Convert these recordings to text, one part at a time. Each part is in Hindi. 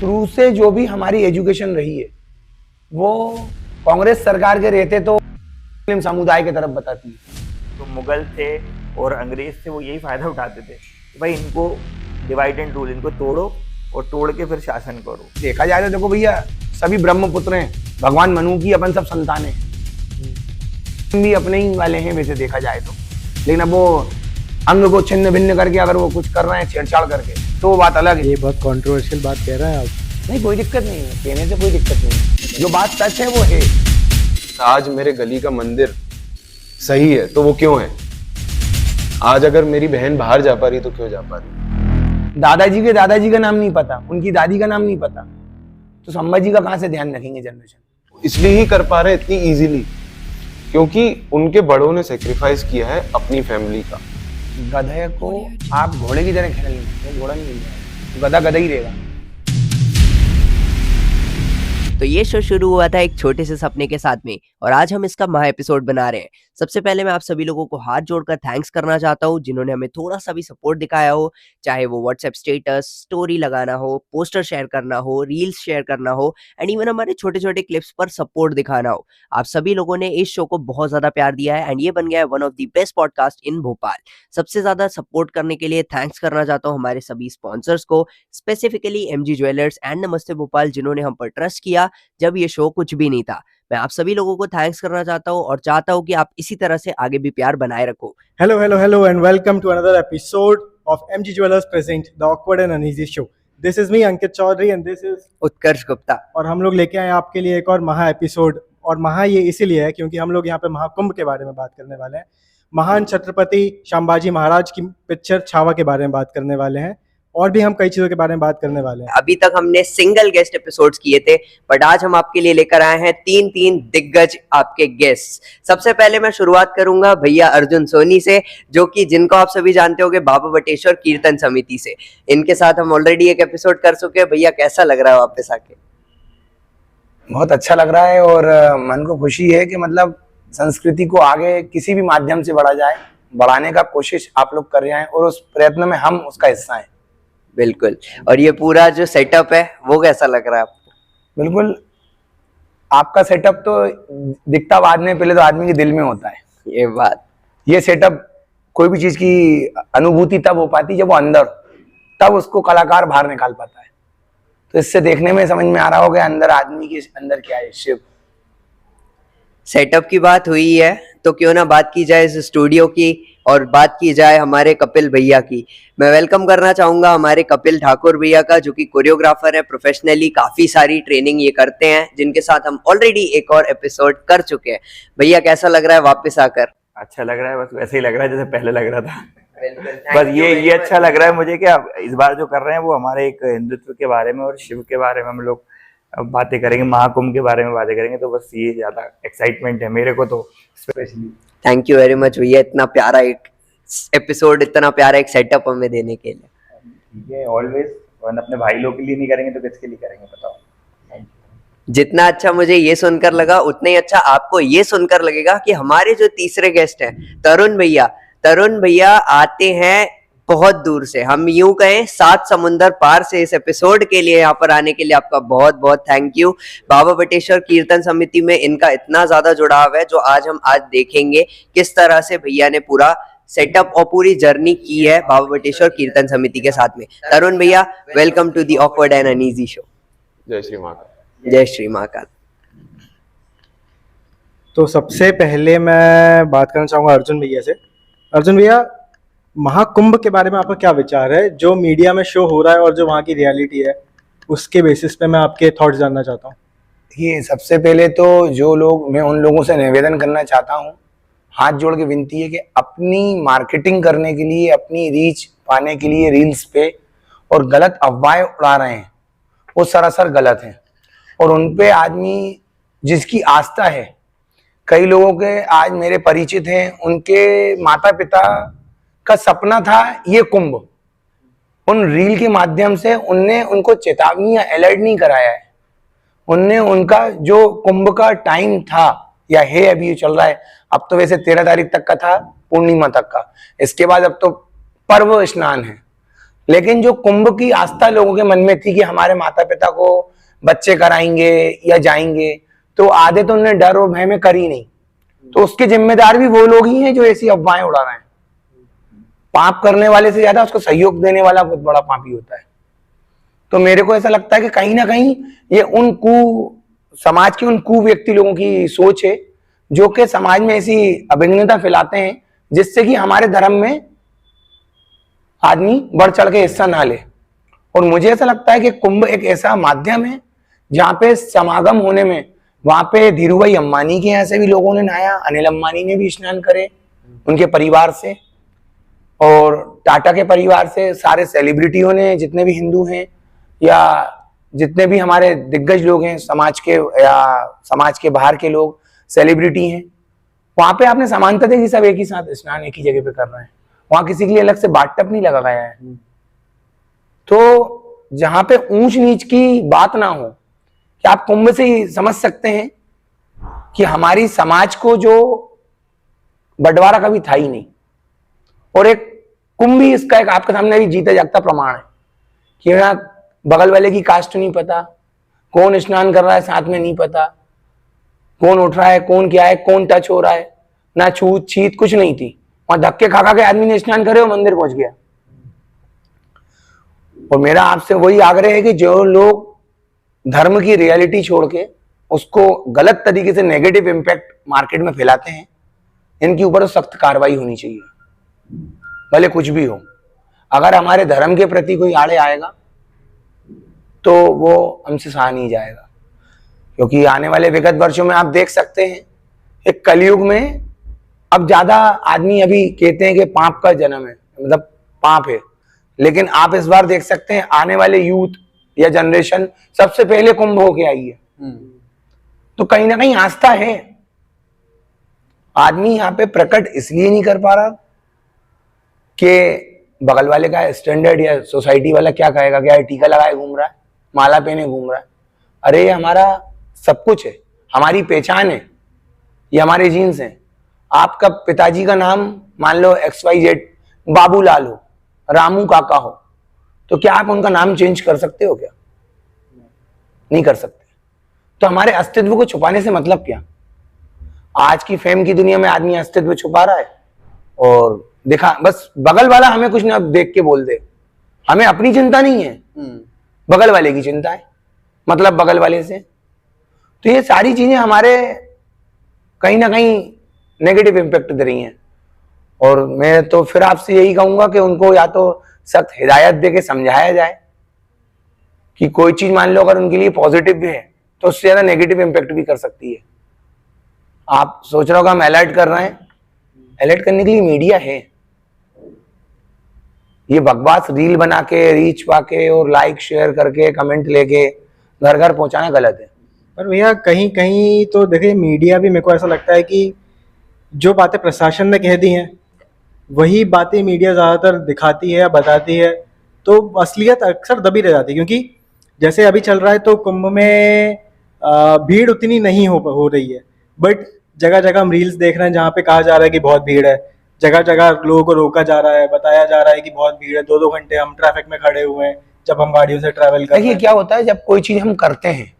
शुरू से जो भी हमारी एजुकेशन रही है वो कांग्रेस सरकार के रहते तो मुस्लिम समुदाय की तरफ बताती है। तो मुगल थे और अंग्रेज थे, वो यही फायदा उठाते थे कि भाई इनको डिवाइड एंड रूल, इनको तोड़ो और तोड़ के फिर शासन करो। देखा जाए तो देखो भैया, सभी ब्रह्मपुत्र हैं, भगवान मनु की अपन सब संतान हैं, भी अपने ही वाले हैं वैसे देखा जाए तो। लेकिन अब वो अंग को छिन्न भिन्न करके अगर वो कुछ कर रहे हैं छेड़छाड़ करके तो वो बात अलग है। ये बहुत कंट्रोवर्शियल बात कह रहे हैं आप। नहीं, कोई दिक्कत नहीं है, कहने से कोई दिक्कत नहीं है, जो बात सच है वो है। आज मेरे गली का मंदिर सही है तो वो क्यों है? आज अगर मेरी बहन बाहर जा पा रही तो क्यों जा पा रही? दादाजी के दादाजी का नाम नहीं पता, उनकी दादी का नाम नहीं पता, तो संभाजी का कहां से ध्यान रखेंगे जनरेशन? इसलिए ही कर पा रहे इतनी इजीली क्योंकि उनके बड़ों ने सेक्रीफाइस किया है अपनी फैमिली का। गधे को आप घोड़े की तरह खेल लेंगे, घोड़ा नहीं मिल, गधा गधा ही रहेगा। तो ये शो शुरू हुआ था एक छोटे से सपने के साथ में और आज हम इसका महा एपिसोड बना रहे हैं। सबसे पहले मैं आप सभी लोगों को हाथ जोड़कर थैंक्स करना चाहता हूँ जिन्होंने हमें थोड़ा सा भी सपोर्ट दिखाया हो, चाहे वो व्हाट्सएप स्टेटस, स्टोरी लगाना हो, पोस्टर शेयर करना हो, रील्स शेयर करना हो एंड इवन हमारे छोटे छोटे क्लिप्स पर सपोर्ट दिखाना हो। आप सभी लोगों ने इस शो को बहुत ज्यादा प्यार दिया है एंड ये बन गया है one of the best podcast in Bhopal. सबसे ज्यादा सपोर्ट करने के लिए थैंक्स करना चाहता हूँ हमारे सभी स्पॉन्सर्स को, स्पेसिफिकली MG ज्वेलर्स एंड नमस्ते भोपाल जिन्होंने हम पर ट्रस्ट किया जब ये शो कुछ भी नहीं था। मैं आप सभी लोगों को थैंक्स करना चाहता हूँ और चाहता हूँ कि आप इसी तरह से आगे भी प्यार बनाए रखो। Hello and welcome to another episode of MG Jewelers present The Awkward and Uneasy Show. This is me Ankit Chaudhary and this is उत्कर्ष गुप्ता। और हम लोग लेके आए आपके लिए एक और महा एपिसोड। और महा ये इसीलिए है क्योंकि हम लोग यहाँ पे महाकुंभ के बारे में बात करने वाले हैं। महान छत्रपति संभाजी महाराज की पिक्चर छावा के बारे में बात करने वाले हैं और भी हम कई चीजों के बारे में बात करने वाले हैं। अभी तक हमने सिंगल गेस्ट एपिसोड्स किए थे बट आज हम आपके लिए लेकर आए हैं तीन दिग्गज आपके गेस्ट। सबसे पहले मैं शुरुआत करूंगा भैया अर्जुन सोनी से, जो कि जिनको आप सभी जानते होंगे बाबा बटेश्वर कीर्तन समिति से। इनके साथ हम ऑलरेडी एक एपिसोड कर चुके हैं। भैया कैसा लग रहा है वापस आके? बहुत अच्छा लग रहा है और मन को खुशी है कि मतलब संस्कृति को आगे किसी भी माध्यम से बढ़ा जाए, बढ़ाने का कोशिश आप लोग कर रहे हैं और उस प्रयत्न में हम उसका हिस्सा हैं। बिल्कुल। और ये पूरा जो सेटअप है वो कैसा लग रहा है आपको? बिल्कुल, आपका सेटअप तो दिखता बाद में, पहले तो आदमी के दिल में होता है ये बात। ये सेटअप कोई भी चीज की अनुभूति तब हो पाती जब वो अंदर, तब उसको कलाकार बाहर निकाल पाता है। तो इससे देखने में समझ में आ रहा होगा अंदर आदमी के अंदर क्या है। शिव सेटअप की बात हुई है तो क्यों ना बात की जाए इस स्टूडियो की और बात की जाए हमारे कपिल भैया की। मैं वेलकम करना चाहूंगा हमारे कपिल ठाकुर भैया का, जो कि कोरियोग्राफर है, प्रोफेशनली काफी सारी ट्रेनिंग ये करते हैं, जिनके साथ हम ऑलरेडी एक और एपिसोड कर चुके हैं। भैया कैसा लग रहा है वापस आकर? अच्छा लग रहा है, बस वैसे ही लग रहा है जैसे पहले लग रहा था। बस ये अच्छा लग रहा है मुझे कि आप इस बार जो कर रहे हैं वो हमारे एक हिंदुत्व के बारे में और शिव के बारे में हम लोग बातें करेंगे, महाकुंभ के बारे में बातें करेंगे। तो बस ये ज्यादा एक्साइटमेंट है मेरे को तो specially. Thank you very much भैया, इतना प्यारा एक एपिसोड, इतना प्यारा एक सेटअप हमें देने के लिए। ठीक है, ऑलवेज। वरना अपने भाई लोग के लिए नहीं करेंगे तो किसके लिए करेंगे बताओ? जितना अच्छा मुझे ये सुनकर लगा उतना ही अच्छा आपको ये सुनकर लगेगा कि हमारे जो तीसरे गेस्ट हैं तरुण भैया आते हैं बहुत दूर से, हम यूं कहें 7 समुंदर पार से इस एपिसोड के लिए यहाँ पर आने के लिए आपका बहुत बहुत थैंक यू। बाबा बटेश्वर कीर्तन समिति में इनका इतना ज्यादा जुड़ाव है जो आज हम देखेंगे किस तरह से भैया ने पूरा सेटअप और पूरी जर्नी की है बाबा बटेश्वर कीर्तन समिति के साथ में। तरुण भैया, welcome to the awkward and uneasy show. जय श्री महाकाल। जय श्री महाकाल। तो सबसे पहले मैं बात करना चाहूंगा अर्जुन भैया से। अर्जुन भैया, महाकुंभ के बारे में आपका क्या विचार है? जो मीडिया में शो हो रहा है और जो वहाँ की रियलिटी है उसके बेसिस पे मैं आपके थॉट्स जानना चाहता हूँ। ये सबसे पहले तो जो लोग, मैं उन लोगों से निवेदन करना चाहता हूँ, हाथ जोड़ के विनती है कि अपनी मार्केटिंग करने के लिए, अपनी रीच पाने के लिए रील्स पे और गलत अफवाहें उड़ा रहे हैं, वो सरासर गलत हैं और उन पे आदमी जिसकी आस्था है, कई लोगों के आज मेरे परिचित हैं, उनके माता पिता का सपना था ये कुंभ, उन रील के माध्यम से उनने उनको चेतावनी या अलर्ट नहीं कराया है। उनने उनका जो कुंभ का टाइम था या है, अभी ये चल रहा है, अब तो वैसे 13 तारीख तक का था, पूर्णिमा तक का, इसके बाद अब तो पर्व स्नान है, लेकिन जो कुंभ की आस्था लोगों के मन में थी कि हमारे माता पिता को बच्चे कराएंगे या जाएंगे, तो आधे तो उन्होंने डर और भय में करी नहीं। तो उसके जिम्मेदार भी वो लोग ही हैं जो ऐसी अफवाहें उड़ा रहे हैं। पाप करने वाले से ज्यादा उसको सहयोग देने वाला बहुत बड़ा पापी होता है। तो मेरे को ऐसा लगता है कि कहीं ना कहीं ये समाज के उन कुव्यक्ति लोगों की सोच है जो कि समाज में ऐसी अभिन्नता फैलाते हैं जिससे कि हमारे धर्म में आदमी बढ़ चढ़ के हिस्सा ना ले। और मुझे ऐसा लगता है कि कुंभ एक ऐसा माध्यम है जहां पे समागम होने में, वहां पे धीरूभाई अंबानी के यहाँ से भी लोगों ने नहाया, अनिल अंबानी ने भी स्नान करे उनके परिवार से, और टाटा के परिवार से, सारे सेलिब्रिटियों ने, जितने भी हिंदू हैं या जितने भी हमारे दिग्गज लोग हैं समाज के या समाज के बाहर के लोग सेलिब्रिटी हैं, वहां पे आपने समानता देखी, सब एक ही साथ स्नान एक ही जगह पे कर रहे हैं। वहां किसी के लिए अलग से बाट टप नहीं लगा गया है। तो जहां पे ऊंच नीच की बात ना हो, कि आप कुंभ से ही समझ सकते हैं कि हमारी समाज को जो बंटवारा कभी था ही नहीं, और एक कुंभ ही इसका एक आपके सामने भी जीता जागता प्रमाण है कि ना बगल वाले की कास्ट नहीं पता, कौन स्नान कर रहा है साथ में नहीं पता, कौन उठ रहा है, कौन क्या है, कौन टच हो रहा है, ना छूत छीत कुछ नहीं थी। वहां धक्के खा खा के आदमी ने स्नान करे और मंदिर पहुंच गया। और मेरा आपसे वही आग्रह है कि जो लोग धर्म की रियलिटी छोड़ के उसको गलत तरीके से नेगेटिव इंपैक्ट मार्केट में फैलाते हैं, इनके ऊपर सख्त कार्रवाई होनी चाहिए, भले कुछ भी हो। अगर हमारे धर्म के प्रति कोई आड़े आएगा तो वो हमसे सहा नहीं जाएगा, क्योंकि आने वाले विगत वर्षों में आप देख सकते हैं एक कलयुग में अब ज्यादा आदमी अभी कहते हैं कि पाप का जन्म है, मतलब पाप है, लेकिन आप इस बार देख सकते हैं आने वाले यूथ या जनरेशन सबसे पहले कुंभ होके आई है। तो कहीं ना कहीं आस्था है। आदमी यहाँ पे प्रकट इसलिए नहीं कर पा रहा कि बगल वाले का स्टैंडर्ड या सोसाइटी वाला क्या कहेगा, क्या टीका लगाए घूम रहा है, माला पहने घूम रहा है। अरे ये हमारा सब कुछ है, हमारी पहचान है, ये हमारे जीन्स हैं। आपका पिताजी का नाम मान लो XYZ बाबूलाल हो, रामू काका हो, तो क्या आप उनका नाम चेंज कर सकते हो? क्या नहीं कर सकते। तो हमारे अस्तित्व को छुपाने से मतलब क्या? आज की फेम की दुनिया में आदमी अस्तित्व छुपा रहा है और देखा बस बगल वाला हमें कुछ ना देख के बोल दे, हमें अपनी चिंता नहीं है, बगल वाले की चिंता है, मतलब बगल वाले से। तो ये सारी चीजें हमारे कहीं ना कहीं नेगेटिव इम्पैक्ट दे रही हैं। और मैं तो फिर आपसे यही कहूंगा कि उनको या तो सख्त हिदायत दे के समझाया जाए कि कोई चीज मान लो अगर उनके लिए पॉजिटिव भी है तो उससे ज्यादा नेगेटिव इम्पैक्ट भी कर सकती है। आप सोच रहे हो कि हम अलर्ट कर रहे हैं, अलर्ट करने के लिए मीडिया है। ये बकवास रील बना के, रीच पाके और लाइक शेयर करके, कमेंट लेके घर घर पहुंचाना गलत है। पर भैया कहीं कहीं तो देखिए मीडिया भी, मेरे को ऐसा लगता है कि जो बातें प्रशासन ने कह दी हैं वही बातें मीडिया ज़्यादातर दिखाती है या बताती है, तो असलियत अक्सर दबी रह जाती है। क्योंकि जैसे अभी चल रहा है तो कुंभ में भीड़ उतनी नहीं हो रही है, बट जगह जगह हम रील्स देख रहे हैं जहाँ पे कहा जा रहा है कि बहुत भीड़ है, जगह जगह लोगों को रोका जा रहा है, बताया जा रहा है कि बहुत भीड़ है, 2-2 घंटे हम ट्रैफिक में खड़े हुए हैं जब हम गाड़ियों से ट्रैवल कर रहे देखिए हैं। क्या होता है जब कोई चीज हम करते हैं,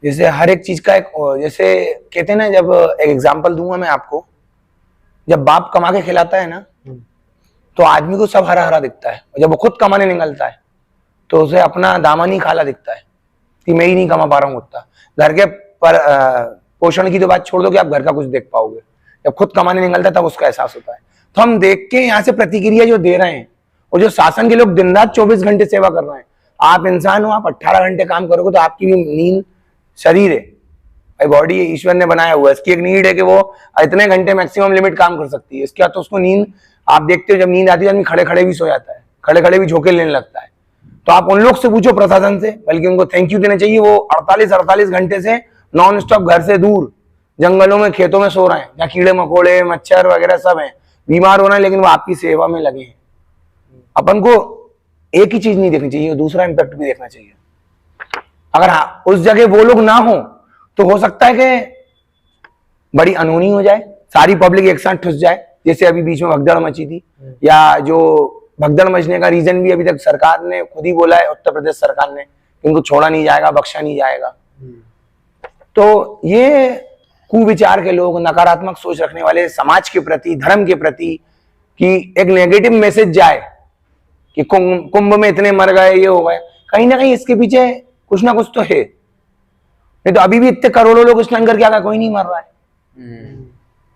जैसे हर एक चीज का एक, जैसे कहते हैं ना, जब एक एग्जांपल दूंगा मैं आपको, जब बाप कमा के खिलाता है ना तो आदमी को सब हरा हरा दिखता है, और जब वो खुद कमाने निकलता है तो उसे अपना दामन ही खाला दिखता है कि मैं ही नहीं कमा पा रहा हूँ उतना। घर के पर पोषण की तो बात छोड़ दो कि आप घर का कुछ देख पाओगे, जब खुद कमाने निकलता है तब उसका एहसास होता है। तो हम देख के यहाँ से प्रतिक्रिया जो दे रहे हैं, और जो शासन के लोग दिन रात 24 घंटे सेवा कर रहे हैं, आप इंसान हो, आप 18 घंटे काम करोगे तो आपकी भी नींद, शरीर है भाई, बॉडी ईश्वर ने बनाया हुआ है, इसकी एक नीड है कि वो इतने घंटे मैक्सिमम लिमिट काम कर सकती है। इसके बाद तो उसको नींद, आप देखते हो जब नींद आती है आदमी खड़े खड़े भी सो जाता है, खड़े खड़े भी झोंके लेने लगता है। तो आप उन लोग से पूछो प्रशासन से, बल्कि उनको थैंक यू देना चाहिए। वो 48 घंटे से नॉन स्टॉप घर से दूर जंगलों में, खेतों में सो रहे हैं, जहाँ कीड़े मकोड़े, मच्छर वगैरह सब हैं, बीमार होना है, लेकिन वो आपकी सेवा में लगे हैं। अपन को एक ही चीज नहीं देखनी चाहिए, दूसरा इम्पैक्ट भी देखना चाहिए। अगर हाँ उस जगह वो लोग ना हो तो हो सकता है कि बड़ी अनहोनी हो जाए, सारी पब्लिक एक साथ ठुस जाए, जैसे अभी बीच में भगदड़ मची थी, या जो भगदड़ मचने का रीजन भी अभी तक सरकार ने खुद ही बोला है, उत्तर प्रदेश सरकार ने, कि इनको छोड़ा नहीं जाएगा, बख्शा नहीं जाएगा। तो ये कुविचार के लोग, नकारात्मक सोच रखने वाले, समाज के प्रति, धर्म के प्रति कि एक नेगेटिव मैसेज जाए कि कुंभ में इतने मर गए, ये हो गए, कहीं ना कहीं इसके पीछे कुछ ना कुछ तो है। नहीं तो अभी भी इतने करोड़ों लोग स्नान करके आ गए, कोई नहीं मर रहा है।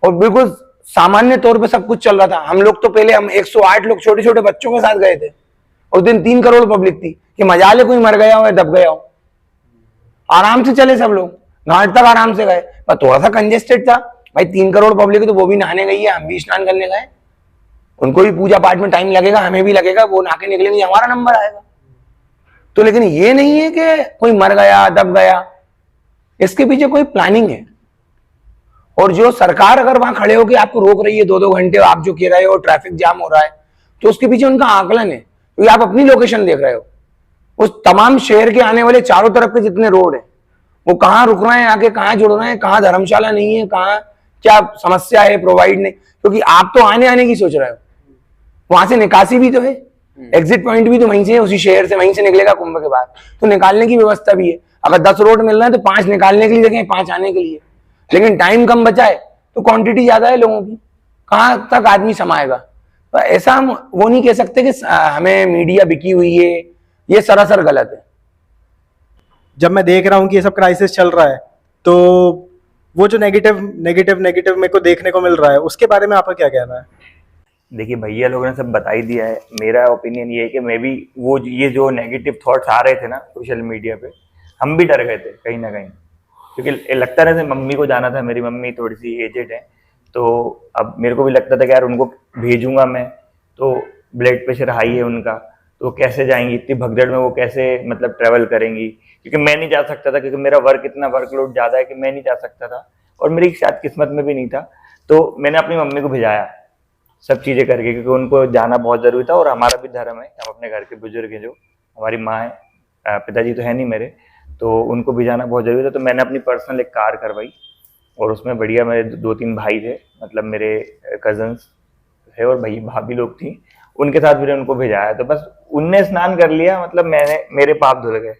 और बिल्कुल सामान्य तौर पे सब कुछ चल रहा था। हम लोग तो पहले, हम 108 लोग छोटे छोटे बच्चों के साथ गए थे, उस दिन 3 करोड़ पब्लिक थी कि मजा ले कोई मर गया हो या दब गया हो। आराम से चले सब लोग, घाट तक आराम से गए, पर थोड़ा सा कंजेस्टेड था भाई। 3 करोड़ पब्लिक है तो वो भी नहाने गई है, हम भी स्नान करने गए, उनको भी पूजा पाठ में टाइम लगेगा, हमें भी लगेगा, वो नहा के निकलेंगे, हमारा नंबर आएगा। तो लेकिन ये नहीं है कि कोई मर गया, दब गया, इसके पीछे कोई प्लानिंग है। और जो सरकार अगर वहां खड़े होकर आपको रोक रही है 2-2 घंटे, आप जो कह रहे हो ट्रैफिक जाम हो रहा है, तो उसके पीछे उनका आकलन है, क्योंकि आप अपनी लोकेशन देख रहे हो। उस तमाम शहर के आने वाले चारों तरफ के जितने रोड है, वो कहाँ रुक रहे हैं, आके कहाँ जुड़ रहे हैं, कहाँ धर्मशाला नहीं है, कहाँ क्या समस्या है, प्रोवाइड नहीं, क्योंकि आप तो आने की सोच रहे हो, वहां से निकासी भी तो है, एग्जिट पॉइंट भी तो वहीं से है, उसी शहर से, वहीं से निकलेगा कुंभ के बाद, तो निकालने की व्यवस्था भी है। अगर 10 रोड मिल रहे हैं तो 5 निकालने के लिए देखें, 5 आने के लिए, लेकिन टाइम कम बचा है तो क्वांटिटी ज्यादा है लोगों की, कहां तक आदमी समाएगा। तो ऐसा हम वो नहीं कह सकते कि हमें मीडिया बिकी हुई है, ये सरासर गलत है। जब मैं देख रहा हूँ कि ये सब क्राइसिस चल रहा है, तो वो जो नेगेटिव मेरे को देखने को मिल रहा है, उसके बारे में आपका क्या कहना है? देखिए भैया लोगों ने सब बता ही दिया है। मेरा ओपिनियन ये है कि मैं भी वो ये जो नेगेटिव थॉट्स आ रहे थे ना सोशल मीडिया पे, हम भी डर गए थे कहीं ना कहीं, क्योंकि लगता रहता मम्मी को जाना था, मेरी मम्मी थोड़ी सी एजेड है, तो अब मेरे को भी लगता था कि यार उनको भेजूंगा मैं, तो ब्लड प्रेशर हाई है उनका, तो कैसे जाएंगी इतनी भगदड़ में, वो कैसे मतलब ट्रैवल करेंगी, क्योंकि मैं नहीं जा सकता था, क्योंकि मेरा इतना वर्कलोड ज़्यादा है कि मैं नहीं जा सकता था, और मेरी शायद किस्मत में भी नहीं था। तो मैंने अपनी मम्मी को भिजाया सब चीज़ें करके, क्योंकि उनको जाना बहुत ज़रूरी था, और हमारा भी धर्म है, हम अपने घर के बुजुर्ग हैं, जो हमारी माँ है, पिताजी तो है नहीं मेरे, तो उनको भिजाना बहुत ज़रूरी था। तो मैंने अपनी पर्सनल एक कार करवाई, और उसमें बढ़िया मेरे 2-3 भाई थे, मतलब मेरे कजन्स थे, और भाभी लोग थी, उनके साथ भी उनको भिजाया। तो बस उनने स्नान कर लिया, मतलब मेरे पाप धुल गए,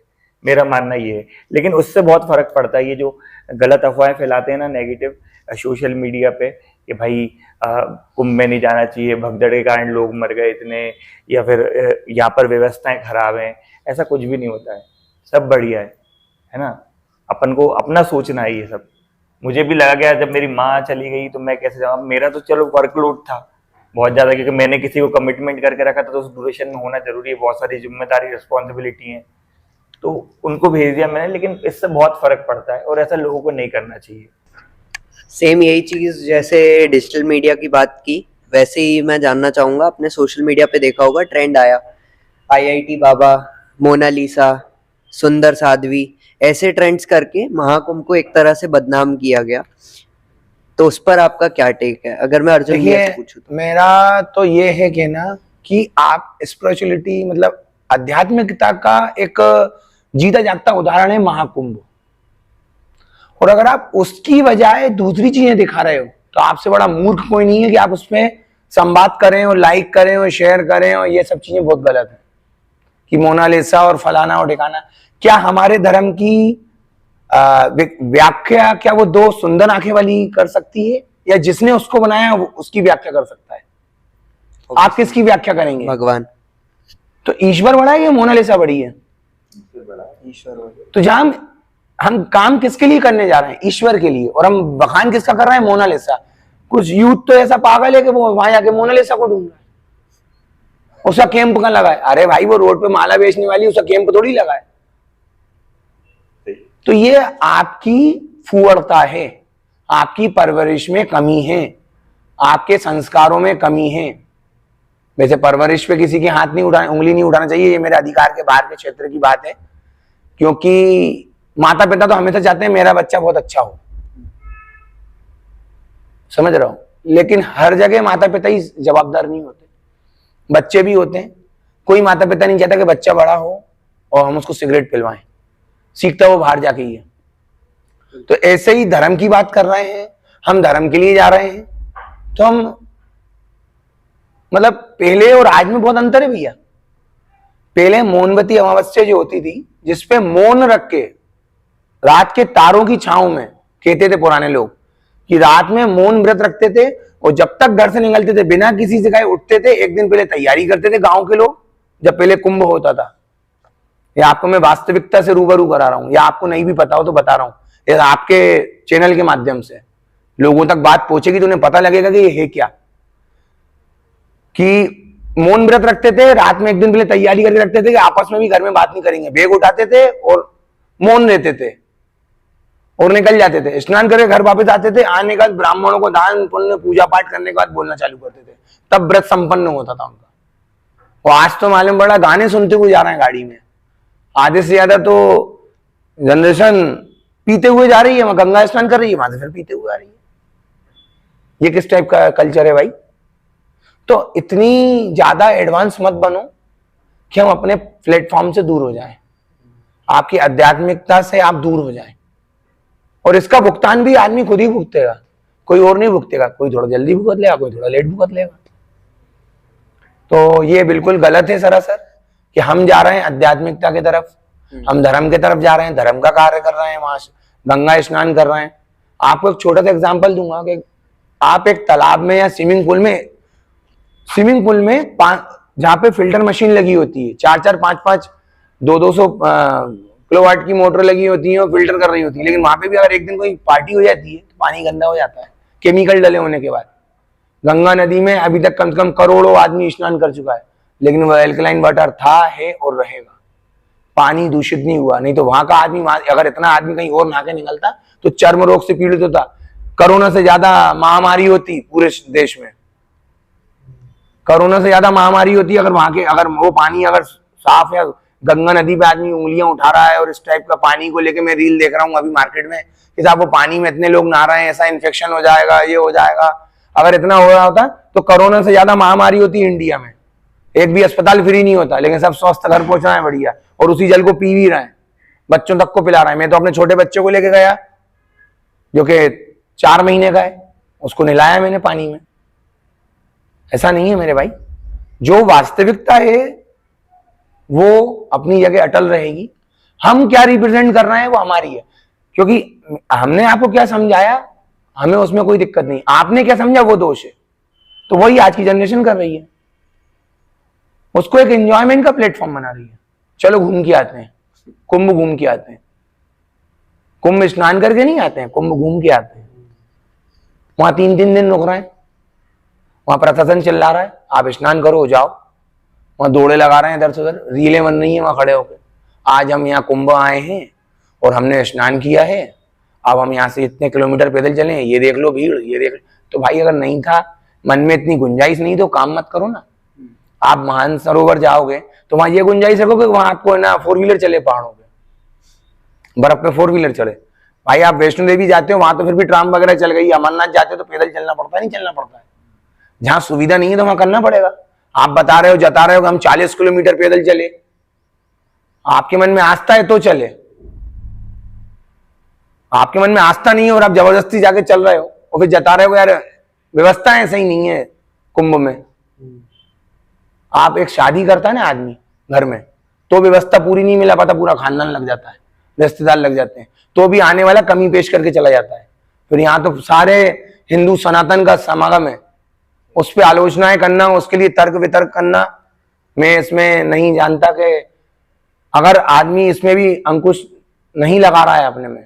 मेरा मानना ये है। लेकिन उससे बहुत फर्क पड़ता है, ये जो गलत अफवाहें फैलाते हैं ना नेगेटिव सोशल मीडिया पे, कि भाई कुंभ में नहीं जाना चाहिए, भगदड़ के कारण लोग मर गए इतने, या फिर यहाँ पर व्यवस्थाएं खराब हैं, ऐसा कुछ भी नहीं होता है, सब बढ़िया है ना। अपन को अपना सोचना है ये सब। मुझे भी लगा गया जब मेरी माँ चली गई तो मैं कैसे जाऊँ, मेरा तो चलो वर्कलोड था बहुत ज़्यादा, क्योंकि मैंने किसी को कमिटमेंट करके रखा था, तो उस ड्यूरेशन में होना जरूरी है, बहुत सारी जिम्मेदारी रिस्पॉन्सिबिलिटी है, तो उनको भेज दिया मैंने। लेकिन इससे बहुत फर्क पड़ता है, और ऐसा लोगों को नहीं करना चाहिए। सेम यही चीज जैसे डिजिटल मीडिया की बात की, वैसे ही मैं जानना चाहूंगा, आपने सोशल मीडिया पे देखा होगा ट्रेंड आया, IIT बाबा, मोनालिसा, सुंदर साध्वी, ऐसे ट्रेंड्स करके महाकुंभ को एक तरह से बदनाम किया गया। तो उस पर आपका क्या टेक है, अगर मैं अर्जुन भैया से पूछूं तो? मेरा तो ये है कहना कि आप स्पिरिचुअलिटी, मतलब आध्यात्मिकता का एक जीता जागता उदाहरण है महाकुंभ, और अगर आप उसकी बजाय दूसरी चीजें दिखा रहे हो तो आपसे बड़ा मूर्ख कोई नहीं है कि आप उसमें संवाद करें और लाइक करें और शेयर करें, और ये सब चीजें बहुत गलत है कि मोनालिसा और फलाना और ठिकाना। क्या हमारे धर्म की व्याख्या क्या वो 2 सुंदर आंखें वाली कर सकती है, या जिसने उसको बनाया उसकी व्याख्या कर सकता है? आप किसकी व्याख्या करेंगे? भगवान। तो ईश्वर बड़ा है या मोनालिसा बड़ी है? ईश्वर। तो जहां हम काम किसके लिए करने जा रहे हैं? ईश्वर के लिए। और हम बखान किसका कर रहे हैं? मोनालिसा। कुछ यूथ तो ऐसा पागल है कि वो वहां जाके मोनालिसा को ढूंढ रहा है, उसका कैंप कहां लगा है? अरे भाई वो रोड पे माला बेचने वाली, उसका कैंप थोड़ी लगा है। तो ये आपकी फुअड़ता है, आपकी परवरिश में कमी है, आपके संस्कारों में कमी है। वैसे परवरिश पे किसी के हाथ नहीं उठाना, उंगली नहीं उठाना चाहिए, ये मेरे अधिकार के बाहर के क्षेत्र की बात है, क्योंकि माता पिता तो हमेशा चाहते हैं मेरा बच्चा बहुत अच्छा हो, समझ रहा हूं, लेकिन हर जगह माता पिता ही जवाबदार नहीं होते, बच्चे भी होते हैं। कोई माता पिता नहीं चाहता कि बच्चा बड़ा हो और हम उसको सिगरेट पिलवाएं, सीखता वो बाहर जाके ही है। तो ऐसे ही धर्म की बात कर रहे हैं, हम धर्म के लिए जा रहे हैं, तो हम मतलब पहले और आज में बहुत अंतर है भैया। पहले मोमबत्ती अमावस्या जो होती थी, जिसपे मौन रख के रात के तारों की छांव में, कहते थे पुराने लोग कि रात में मौन व्रत रखते थे और जब तक घर से निकलते थे बिना किसी से कहे उठते थे, एक दिन पहले तैयारी करते थे गांव के लोग, जब पहले कुंभ होता था। या आपको मैं वास्तविकता से रूबरू करा रहा हूं, या आपको नहीं भी पता हो तो बता रहा हूं, या आपके चैनल के माध्यम से लोगों तक बात पहुंचेगी तो उन्हें पता लगेगा कि ये है क्या। कि मौन व्रत रखते थे, रात में एक दिन पहले तैयारी करके रखते थे कि आपस में भी घर में बात नहीं करेंगे, बैग उठाते थे और मौन रहते थे और निकल जाते थे। स्नान करके घर वापस आते थे, आने के बाद ब्राह्मणों को दान पुण्य पूजा पाठ करने के बाद बोलना चालू करते थे, तब व्रत संपन्न होता था उनका। और आज तो मालूम पड़ा गाने सुनते हुए जा रहे हैं गाड़ी में, आधे से ज्यादा तो जनरेशन पीते हुए जा रही है, वहां गंगा स्नान कर रही है, वहां से फिर पीते हुए आ रही है। ये किस टाइप का कल्चर है भाई? तो इतनी ज्यादा एडवांस मत बनो कि हम अपने प्लेटफॉर्म से दूर हो जाएं, आपकी आध्यात्मिकता से आप दूर हो जाएं। और इसका भुगतान भी आदमी खुद ही भुगतेगा, कोई और नहीं भुगतेगा। कोई थोड़ा जल्दी भुगत लेगा, कोई थोड़ा लेट भुगत लेगा। तो ये बिल्कुल गलत है सरासर कि हम जा रहे हैं आध्यात्मिकता की तरफ, हम धर्म की तरफ जा रहे हैं, धर्म का कार्य कर रहे हैं, वहां गंगा स्नान कर रहे हैं। आपको एक छोटा सा एग्जाम्पल दूंगा कि आप एक तालाब में या स्विमिंग पूल में जहां पे फिल्टर मशीन लगी होती है, 4-4, 5-5, 200 किलोवाट की मोटर लगी होती है और फिल्टर कर रही होती है, लेकिन वहां पे भी अगर एक दिन कोई पार्टी हो जाती है तो पानी गंदा हो जाता है केमिकल डले होने के बाद। गंगा नदी में अभी तक कम से कम करोड़ों आदमी स्नान कर चुका है, लेकिन वह एल्कलाइन वाटर था, है और रहेगा। पानी दूषित नहीं हुआ, नहीं तो वहां का आदमी, अगर इतना आदमी कहीं और नहा के निकलता तो चर्म रोग से पीड़ित होता, कोरोना से ज्यादा महामारी होती पूरे देश में। कोरोना से ज्यादा महामारी होती अगर वहां के, अगर वो पानी अगर साफ है। गंगा नदी पे आदमी उंगलियां उठा रहा है और इस टाइप का पानी को लेके मैं रील देख रहा हूँ अभी मार्केट में कि साहब वो पानी में इतने लोग नहा रहे हैं, ऐसा इन्फेक्शन हो जाएगा, ये हो जाएगा। अगर इतना हो रहा होता तो कोरोना से ज्यादा महामारी होती इंडिया में, एक भी अस्पताल फ्री नहीं होता, लेकिन सब स्वस्थ घर पहुंच रहे हैं बढ़िया, और उसी जल को पी भी रहे हैं, बच्चों तक को पिला रहे हैं। मैं तो अपने छोटे बच्चे को लेके गया जो कि 4 महीने का है, उसको नहलाया मैंने पानी में। ऐसा नहीं है मेरे भाई, जो वास्तविकता है वो अपनी जगह अटल रहेगी। हम क्या रिप्रेजेंट कर रहे हैं वो हमारी है, क्योंकि हमने आपको क्या समझाया हमें उसमें कोई दिक्कत नहीं, आपने क्या समझा वो दोष है। तो वही आज की जनरेशन कर रही है, उसको एक एंजॉयमेंट का प्लेटफॉर्म बना रही है। चलो घूम के आते हैं, कुंभ घूम के आते हैं। कुंभ स्नान करके नहीं आते हैं, कुंभ घूम के आते हैं। वहां 3-3 दिन रुक रहे हैं, वहां प्रशासन चिल्ला रहा है आप स्नान करो जाओ, वहां दौड़े लगा रहे हैं इधर से उधर, रीलें बन रही हैं वहां खड़े होकर, आज हम यहाँ कुंभ आए हैं और हमने स्नान किया है, अब हम यहाँ से इतने किलोमीटर पैदल चले, ये देख लो भीड़, ये देख लो। तो भाई अगर नहीं था, मन में इतनी गुंजाइश नहीं तो काम मत करो ना। आप महान सरोवर जाओगे तो वहां ये गुंजाइश रखोगे वहां आपको ना 4 व्हीलर चले पहाड़ों पे, बर्फ पे 4 व्हीलर चले। भाई आप वैष्णो देवी जाते हो वहां तो फिर भी ट्राम वगैरह चल गई, अमरनाथ जाते हो तो पैदल चलना पड़ता है, नहीं चलना पड़ता है। जहां सुविधा नहीं है तो वहां करना पड़ेगा। आप बता रहे हो, जता रहे हो कि हम 40 किलोमीटर पैदल चले, आपके मन में आस्था है तो चले, आपके मन में आस्था नहीं है और आप जबरदस्ती जाके चल रहे हो और फिर जता रहे हो यार व्यवस्थाएं सही नहीं है कुंभ में। आप एक शादी करता है ना आदमी घर में, तो व्यवस्था पूरी नहीं मिला पाता, पूरा खानदान लग जाता है, रिश्तेदार लग जाते हैं, तो भी आने वाला कमी पेश करके चला जाता है। फिर यहाँ तो सारे हिंदू सनातन का समागम है, उस पर आलोचनाएं करना, उसके लिए तर्क वितर्क करना, मैं इसमें नहीं जानता कि अगर आदमी इसमें भी अंकुश नहीं लगा रहा है अपने में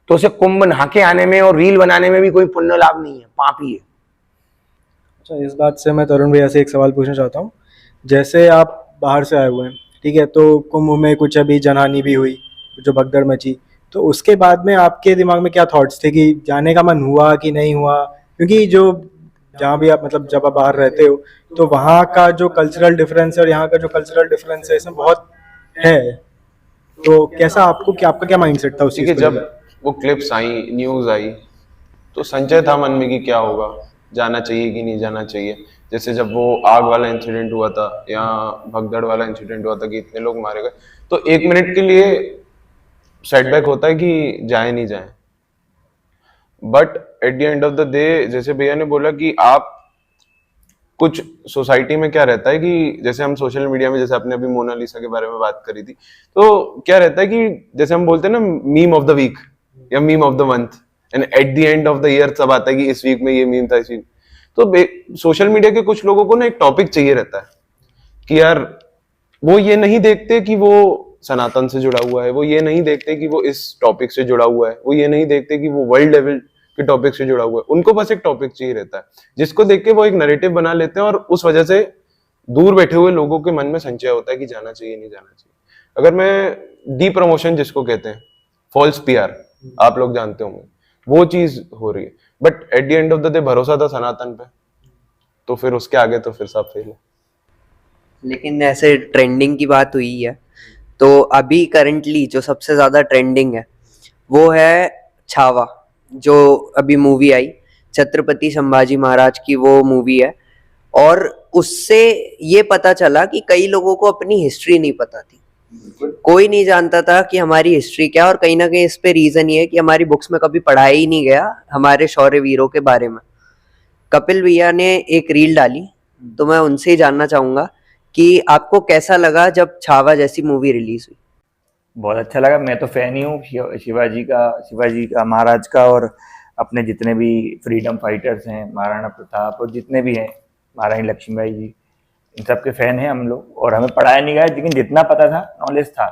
तो उसे कुंभ नहा के आने में और रील बनाने में भी कोई पुण्य लाभ नहीं है, पाप ही है। अच्छा, इस बात से मैं तरुण भैया से एक सवाल पूछना चाहता हूँ। जैसे आप बाहर से आए हुए हैं, ठीक है, तो कुंभ में कुछ अभी जनहानि भी हुई, जो भगदड़ मची, तो उसके बाद में आपके दिमाग में क्या थॉट्स थे कि जाने का मन हुआ कि नहीं हुआ? क्योंकि जो जहाँ भी आप मतलब जब आप बाहर रहते हो तो वहाँ का जो कल्चरल डिफरेंस है और यहाँ का जो कल्चरल डिफरेंस है इसमें बहुत है, तो कैसा आपको क्या, आपका क्या माइंडसेट था उस चीज़ को? जब वो क्लिप्स आई, न्यूज आई, तो संचय था मन में कि क्या होगा, जाना चाहिए कि नहीं जाना चाहिए। जैसे जब वो आग वाला इंसिडेंट हुआ था या भगदड़ वाला इंसिडेंट हुआ था कि इतने लोग मारे गए, तो 1 मिनट के लिए सेटबैक होता है कि जाए नहीं जाए, but at the end of the day जैसे भैया ने बोला कि आप कुछ सोसाइटी में क्या रहता है कि जैसे हम सोशल मीडिया में, जैसे आपने अभी मोनालिसा के बारे में बात करी थी, तो क्या रहता है कि जैसे हम बोलते हैं ना मीम ऑफ द वीक या meme of the month, and at the end of the year सब आता है कि इस वीक में ये मीम था, इस वीक। तो सोशल मीडिया के कुछ लोगों को ना एक टॉपिक चाहिए रहता है कि यार वो ये नहीं देखते कि वो सनातन से जुड़ा हुआ है, वो ये नहीं देखते कि वो इस टॉपिक से जुड़ा हुआ है, वो ये नहीं देखते कि वो वर्ल्ड लेवल के टॉपिक से जुड़ा हुआ है। उनको बस एक टॉपिक चाहिए रहता है जिसको देख के वो एक नैरेटिव बना लेते हैं, और उस वजह से दूर बैठे हुए लोगों के मन में संशय होता है कि जाना चाहिए नहीं जाना चाहिए। अगर मैं डी प्रमोशन जिसको कहते हैं, फॉल्स पीआर, आप लोग जानते होंगे, वो चीज हो रही है। But at the end of the day भरोसा था सनातन पे, तो फिर उसके आगे तो फिर सब फेल है। लेकिन ऐसे ट्रेंडिंग की बात हुई है, तो अभी करंटली जो सबसे ज्यादा ट्रेंडिंग है वो है छावा, जो अभी मूवी आई छत्रपति संभाजी महाराज की, वो मूवी है। और उससे ये पता चला कि कई लोगों को अपनी हिस्ट्री नहीं पता थी, कोई नहीं जानता था कि हमारी हिस्ट्री क्या है। और कहीं ना कहीं इस पे रीजन ये है कि हमारी बुक्स में कभी पढ़ाया ही नहीं गया हमारे शौर्य वीरों के बारे में। कपिल भैया ने एक रील डाली, तो मैं उनसे ही जानना चाहूंगा कि आपको कैसा लगा जब छावा जैसी मूवी रिलीज हुई। बहुत अच्छा लगा। मैं तो फैन ही हूँ शिवाजी का, महाराज का, और अपने जितने भी फ्रीडम फाइटर्स हैं, महाराणा प्रताप और जितने भी हैं, महारानी लक्ष्मीबाई जी, इन सब के फैन हैं हम लोग। और हमें पढ़ाया नहीं गया, लेकिन जितना पता था, नॉलेज था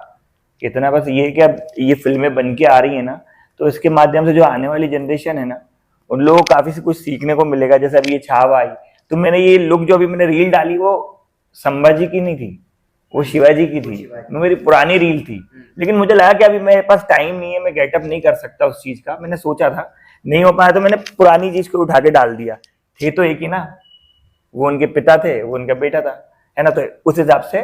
इतना। बस ये कि अब ये फिल्में बन के आ रही है ना, तो इसके माध्यम से जो आने वाली जनरेशन है ना, उन लोगों को काफी से कुछ सीखने को मिलेगा। जैसे अभी ये छावा आई, तो मैंने ये लुक जो अभी मैंने रील डाली, वो संभाजी की नहीं थी, वो शिवाजी की थी। वो मेरी पुरानी रील थी, लेकिन मुझे लगा कि अभी मेरे पास टाइम नहीं है, मैं गेटअप नहीं कर सकता उस चीज का। मैंने सोचा था, नहीं हो पाया, तो मैंने पुरानी चीज को उठा के डाल दिया। थे तो एक ही ना, वो उनके पिता थे, वो उनका बेटा था, है ना। तो उस हिसाब से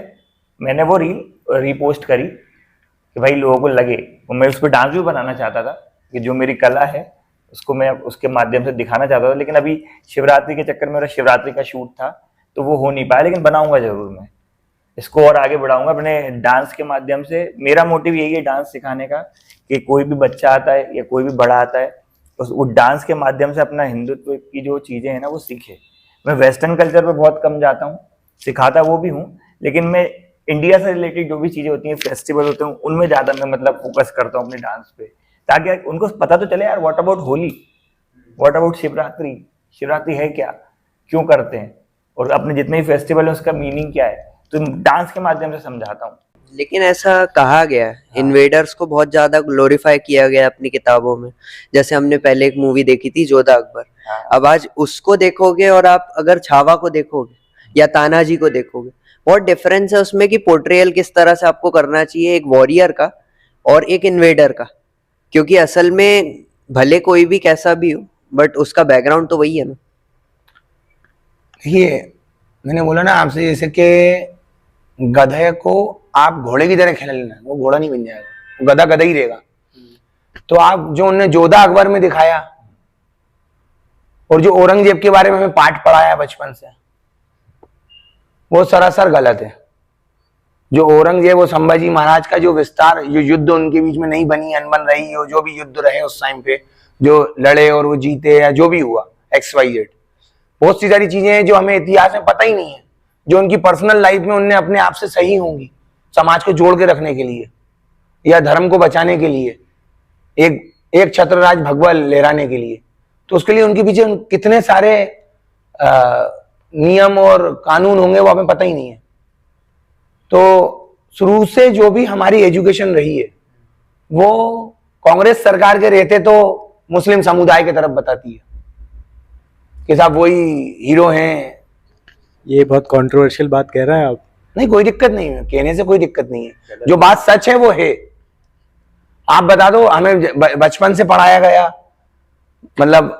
मैंने वो रील रीपोस्ट करी कि भाई लोगों को लगे। और मैं उस पर डांस भी बनाना चाहता था कि जो मेरी कला है उसको मैं उसके माध्यम से दिखाना चाहता था। लेकिन अभी शिवरात्रि के चक्कर में, मेरा शिवरात्रि का शूट था, तो वो हो नहीं पाया। लेकिन बनाऊंगा जरूर, मैं इसको और आगे बढ़ाऊंगा अपने डांस के माध्यम से। मेरा मोटिव यही है डांस सिखाने का, कि कोई भी बच्चा आता है या कोई भी बड़ा आता है, वो डांस के माध्यम से अपना हिंदुत्व की जो चीजें हैं ना, वो सीखे। मैं वेस्टर्न कल्चर पे बहुत कम जाता हूँ, सिखाता वो भी हूँ, लेकिन मैं इंडिया से रिलेटेड जो भी चीजें होती हैं, फेस्टिवल होते हैं, उनमें ज्यादा मैं मतलब फोकस करता हूँ अपने डांस पे, ताकि उनको पता तो चले यार, what about Holi, what about Shivratri, Shivratri है क्या, क्यों करते हैं, और अपने जितने भी फेस्टिवल है उसका मीनिंग क्या है। तो डांस के माध्यम से समझाता हूँ। लेकिन ऐसा कहा गया है, इन्वेडर्स को बहुत ज्यादा ग्लोरीफाई किया गया अपनी किताबों में। जैसे हमने पहले एक मूवी देखी थी जोधा अकबर, अब आज उसको देखोगे और आप अगर छावा को देखोगे या तानाजी को देखोगे, बहुत डिफरेंस है उसमें कि पोर्ट्रेयल किस तरह से आपको करना चाहिए एक वॉरियर का और एक इन्वेडर का। क्योंकि असल में भले कोई भी कैसा भी हो, बट उसका बैकग्राउंड तो वही है ना। देखिए, मैंने बोला ना आपसे, जैसे कि गधे को आप घोड़े की तरह खेल लेना, वो घोड़ा नहीं बन जाएगा, वो गधा गधा ही रहेगा। तो आप जो उन्होंने जोधा अकबर में दिखाया, और जो औरंगजेब के बारे में हमें पाठ पढ़ाया बचपन से, वो सरासर गलत है। जो औरंगजेब और संभाजी महाराज का जो विस्तार, जो युद्ध उनके बीच में नहीं बनी अनबन रही, और जो भी युद्ध रहे उस टाइम पे, जो लड़े और वो जीते या जो भी हुआ XYZ, बहुत सी सारी चीजें हैं जो हमें इतिहास में पता ही नहीं है, जो उनकी पर्सनल लाइफ में उनने अपने आप से सही होंगी, समाज को जोड़ के रखने के लिए या धर्म को बचाने के लिए, एक छत्रराज भगवा लहराने के लिए। तो उसके लिए उनके पीछे कितने सारे नियम और कानून होंगे, वो हमें पता ही नहीं है। तो शुरू से जो भी हमारी एजुकेशन रही है, वो कांग्रेस सरकार के रहते तो मुस्लिम समुदाय की तरफ बताती है कि साहब वही हीरो हैं। ये बहुत कंट्रोवर्शियल बात कह रहे हैं आप। नहीं, कोई दिक्कत नहीं है, कहने से कोई दिक्कत नहीं है, जो बात सच है वो है। आप बता दो, हमें बचपन से पढ़ाया गया, मतलब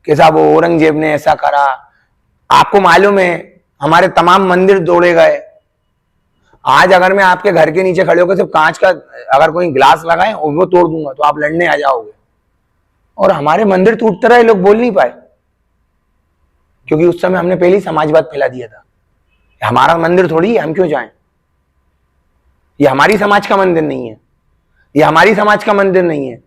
कि साहब वो औरंगजेब ने ऐसा करा। आपको मालूम है हमारे तमाम मंदिर तोड़े गए। आज अगर मैं आपके घर के नीचे खड़े होकर सिर्फ कांच का अगर कोई गिलास लगाए और वो तोड़ दूंगा, तो आप लड़ने आ जाओगे। और हमारे मंदिर टूटते रहे, लोग बोल नहीं पाए, क्योंकि उस समय हमने पहले ही समाजवाद फैला दिया था। हमारा मंदिर थोड़ी है, हम क्यों जाएं? ये हमारी समाज का मंदिर नहीं है, ये हमारी समाज का मंदिर नहीं है,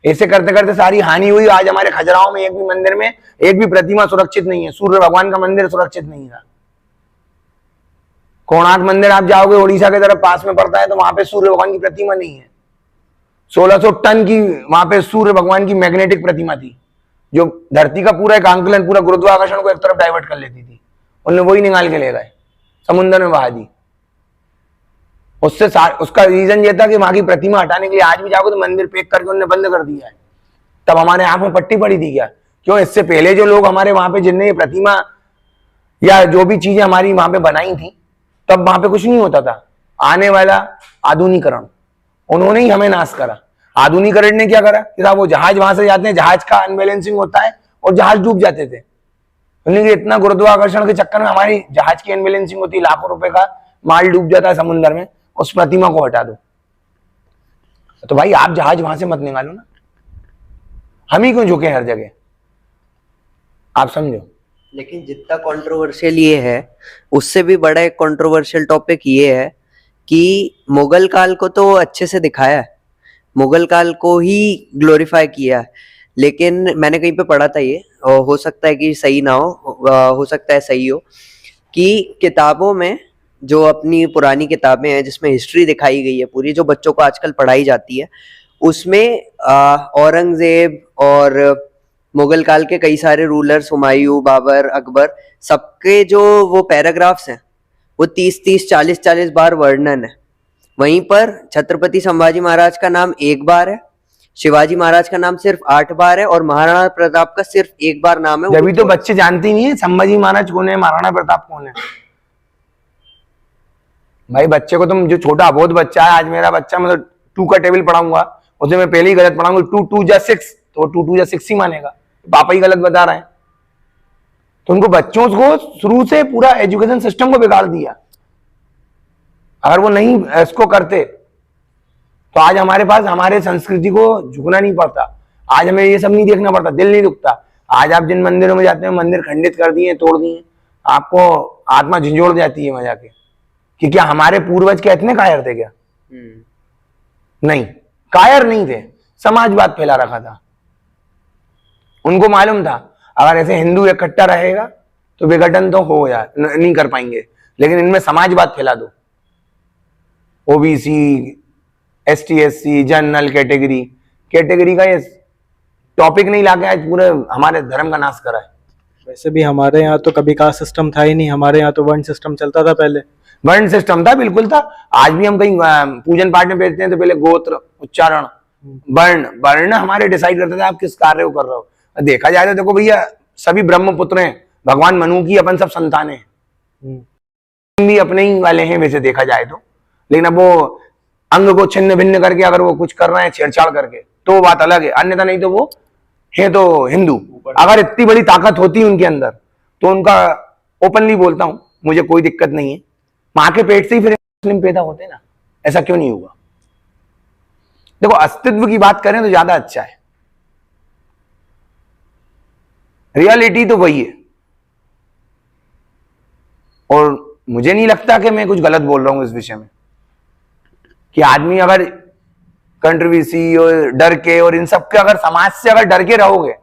ऐसे करते करते सारी हानि हुई। आज हमारे खजुराहो में एक भी मंदिर में एक भी प्रतिमा सुरक्षित नहीं है। सूर्य भगवान का मंदिर सुरक्षित नहीं था। कोणार्क मंदिर आप जाओगे उड़ीसा के तरफ पास में पड़ता है, तो वहां पे सूर्य भगवान की प्रतिमा नहीं है। 1600 टन की वहां पे सूर्य भगवान की मैग्नेटिक प्रतिमा थी, जो धरती का पूरा एक आंकलन, पूरा गुरुत्वाकर्षण को एक तरफ डाइवर्ट कर लेती थी। उन्होंने वही निकाल के ले गए, समुद्र में बहा दी। उसका रीजन ये था कि वहां की प्रतिमा हटाने के लिए आज भी जाओगे तो मंदिर पैक करके उन्होंने बंद कर दिया है। तब हमारे आंख में पट्टी पड़ी थी क्या? क्यों? इससे पहले जो लोग हमारे वहां पे जिनने ये प्रतिमा या जो भी चीजें हमारी वहां पे बनाई थी, तब वहां पे कुछ नहीं होता था। आने वाला आधुनिकरण, उन्होंने ही हमें नाश करा। आधुनिकरण ने क्या करा कि साहब वो जहाज वहां से जाते हैं, जहाज का अनबैलेंसिंग होता है और जहाज डूब जाते थे। उन्होंने इतना गुरुत्वाकर्षण के चक्कर में हमारी जहाज की अनबैलेंसिंग होती, लाखों रुपए का माल डूब जाता है समुद्र में, उस प्रतिमा को हटा दो। तो भाई आप जहाज वहां से मत निकालो ना, हम ही क्यों झुके हर जगह? आप समझो। लेकिन जितना कंट्रोवर्शियल ये है, उससे भी बड़ा एक कंट्रोवर्शियल टॉपिक ये है कि मुगल काल को तो अच्छे से दिखाया है, मुगल काल को ही ग्लोरीफाई किया है, लेकिन मैंने कहीं पे पढ़ा था ये, और हो सकता है कि सही ना हो सकता है सही हो, कि किताबों में जो अपनी पुरानी किताबें हैं जिसमें हिस्ट्री दिखाई गई है पूरी, जो बच्चों को आजकल पढ़ाई जाती है, उसमें औरंगजेब और मुगल काल के कई सारे रूलर्स, हुमायूं, बाबर, अकबर, सबके जो वो पैराग्राफ्स हैं वो 30-30, 40-40 बार वर्णन है। वहीं पर छत्रपति संभाजी महाराज का नाम 1 बार है, शिवाजी महाराज का नाम सिर्फ 8 बार है, और महाराणा प्रताप का सिर्फ 1 बार नाम है। अभी तो बच्चे जानते ही नहीं है संभाजी महाराज कौन है, महाराणा प्रताप कौन है। भाई बच्चे को तुम, जो छोटा बहुत बच्चा है, आज मेरा बच्चा मतलब 2 का टेबल पढ़ाऊंगा, उसे मैं पहले ही गलत पढ़ाऊंगा, 2 2 जा 6, तो 2 2 जा 6 ही मानेगा, पापा ही गलत बता रहे हैं। तो उनको बच्चों को शुरू से पूरा एजुकेशन सिस्टम को बिगाड़ दिया। अगर वो नहीं इसको करते तो आज हमारे पास हमारे संस्कृति को झुकना नहीं पड़ता, आज हमें ये सब नहीं देखना पड़ता, दिल नहीं दुखता। आज आप जिन मंदिरों में जाते हैं, मंदिर खंडित कर दिए, तोड़ दिए, आपको आत्मा झंझोड़ जाती है वहां जाके कि क्या हमारे पूर्वज क्या इतने कायर थे क्या? नहीं, कायर नहीं थे, समाजवाद फैला रखा था। उनको मालूम था अगर ऐसे हिंदू इकट्ठा रहेगा तो विघटन तो हो या नहीं कर पाएंगे, लेकिन इनमें समाजवाद फैला दो, OBC, ST SC, general category का ये टॉपिक नहीं लाके आज पूरे हमारे धर्म का नाश करा है। वैसे भी हमारे यहाँ तो कभी कास्ट सिस्टम था ही नहीं, हमारे यहाँ तो वर्ण सिस्टम चलता था पहले। वर्ण सिस्टम था, बिल्कुल था। आज भी हम कहीं पूजन पाठ में बैठते हैं तो पहले गोत्र, उच्चारण, वर्ण हमारे डिसाइड करते थे आप किस कार्य को कर रहे हो। देखा जाए तो देखो भैया, सभी ब्रह्मपुत्र हैं, भगवान मनु की अपन सब संतान हैं, भी अपने ही वाले हैं वैसे देखा जाए तो। लेकिन अब वो अंग को छिन्न भिन्न करके अगर वो कुछ कर रहे हैं छेड़छाड़ करके तो वो बात अलग है, अन्यथा नहीं तो वो है तो हिंदू। अगर इतनी बड़ी ताकत होती है उनके अंदर तो उनका, ओपनली बोलता हूं, मुझे कोई दिक्कत नहीं है, मां के पेट से ही फिर मुस्लिम पैदा होते ना, ऐसा क्यों नहीं हुआ? देखो अस्तित्व की बात करें तो ज्यादा अच्छा है, रियलिटी तो वही है। और मुझे नहीं लगता कि मैं कुछ गलत बोल रहा हूं इस विषय में, कि आदमी अगर कंट्रोवर्सी और डर के और इन सब के, अगर समाज से अगर डर के रहोगे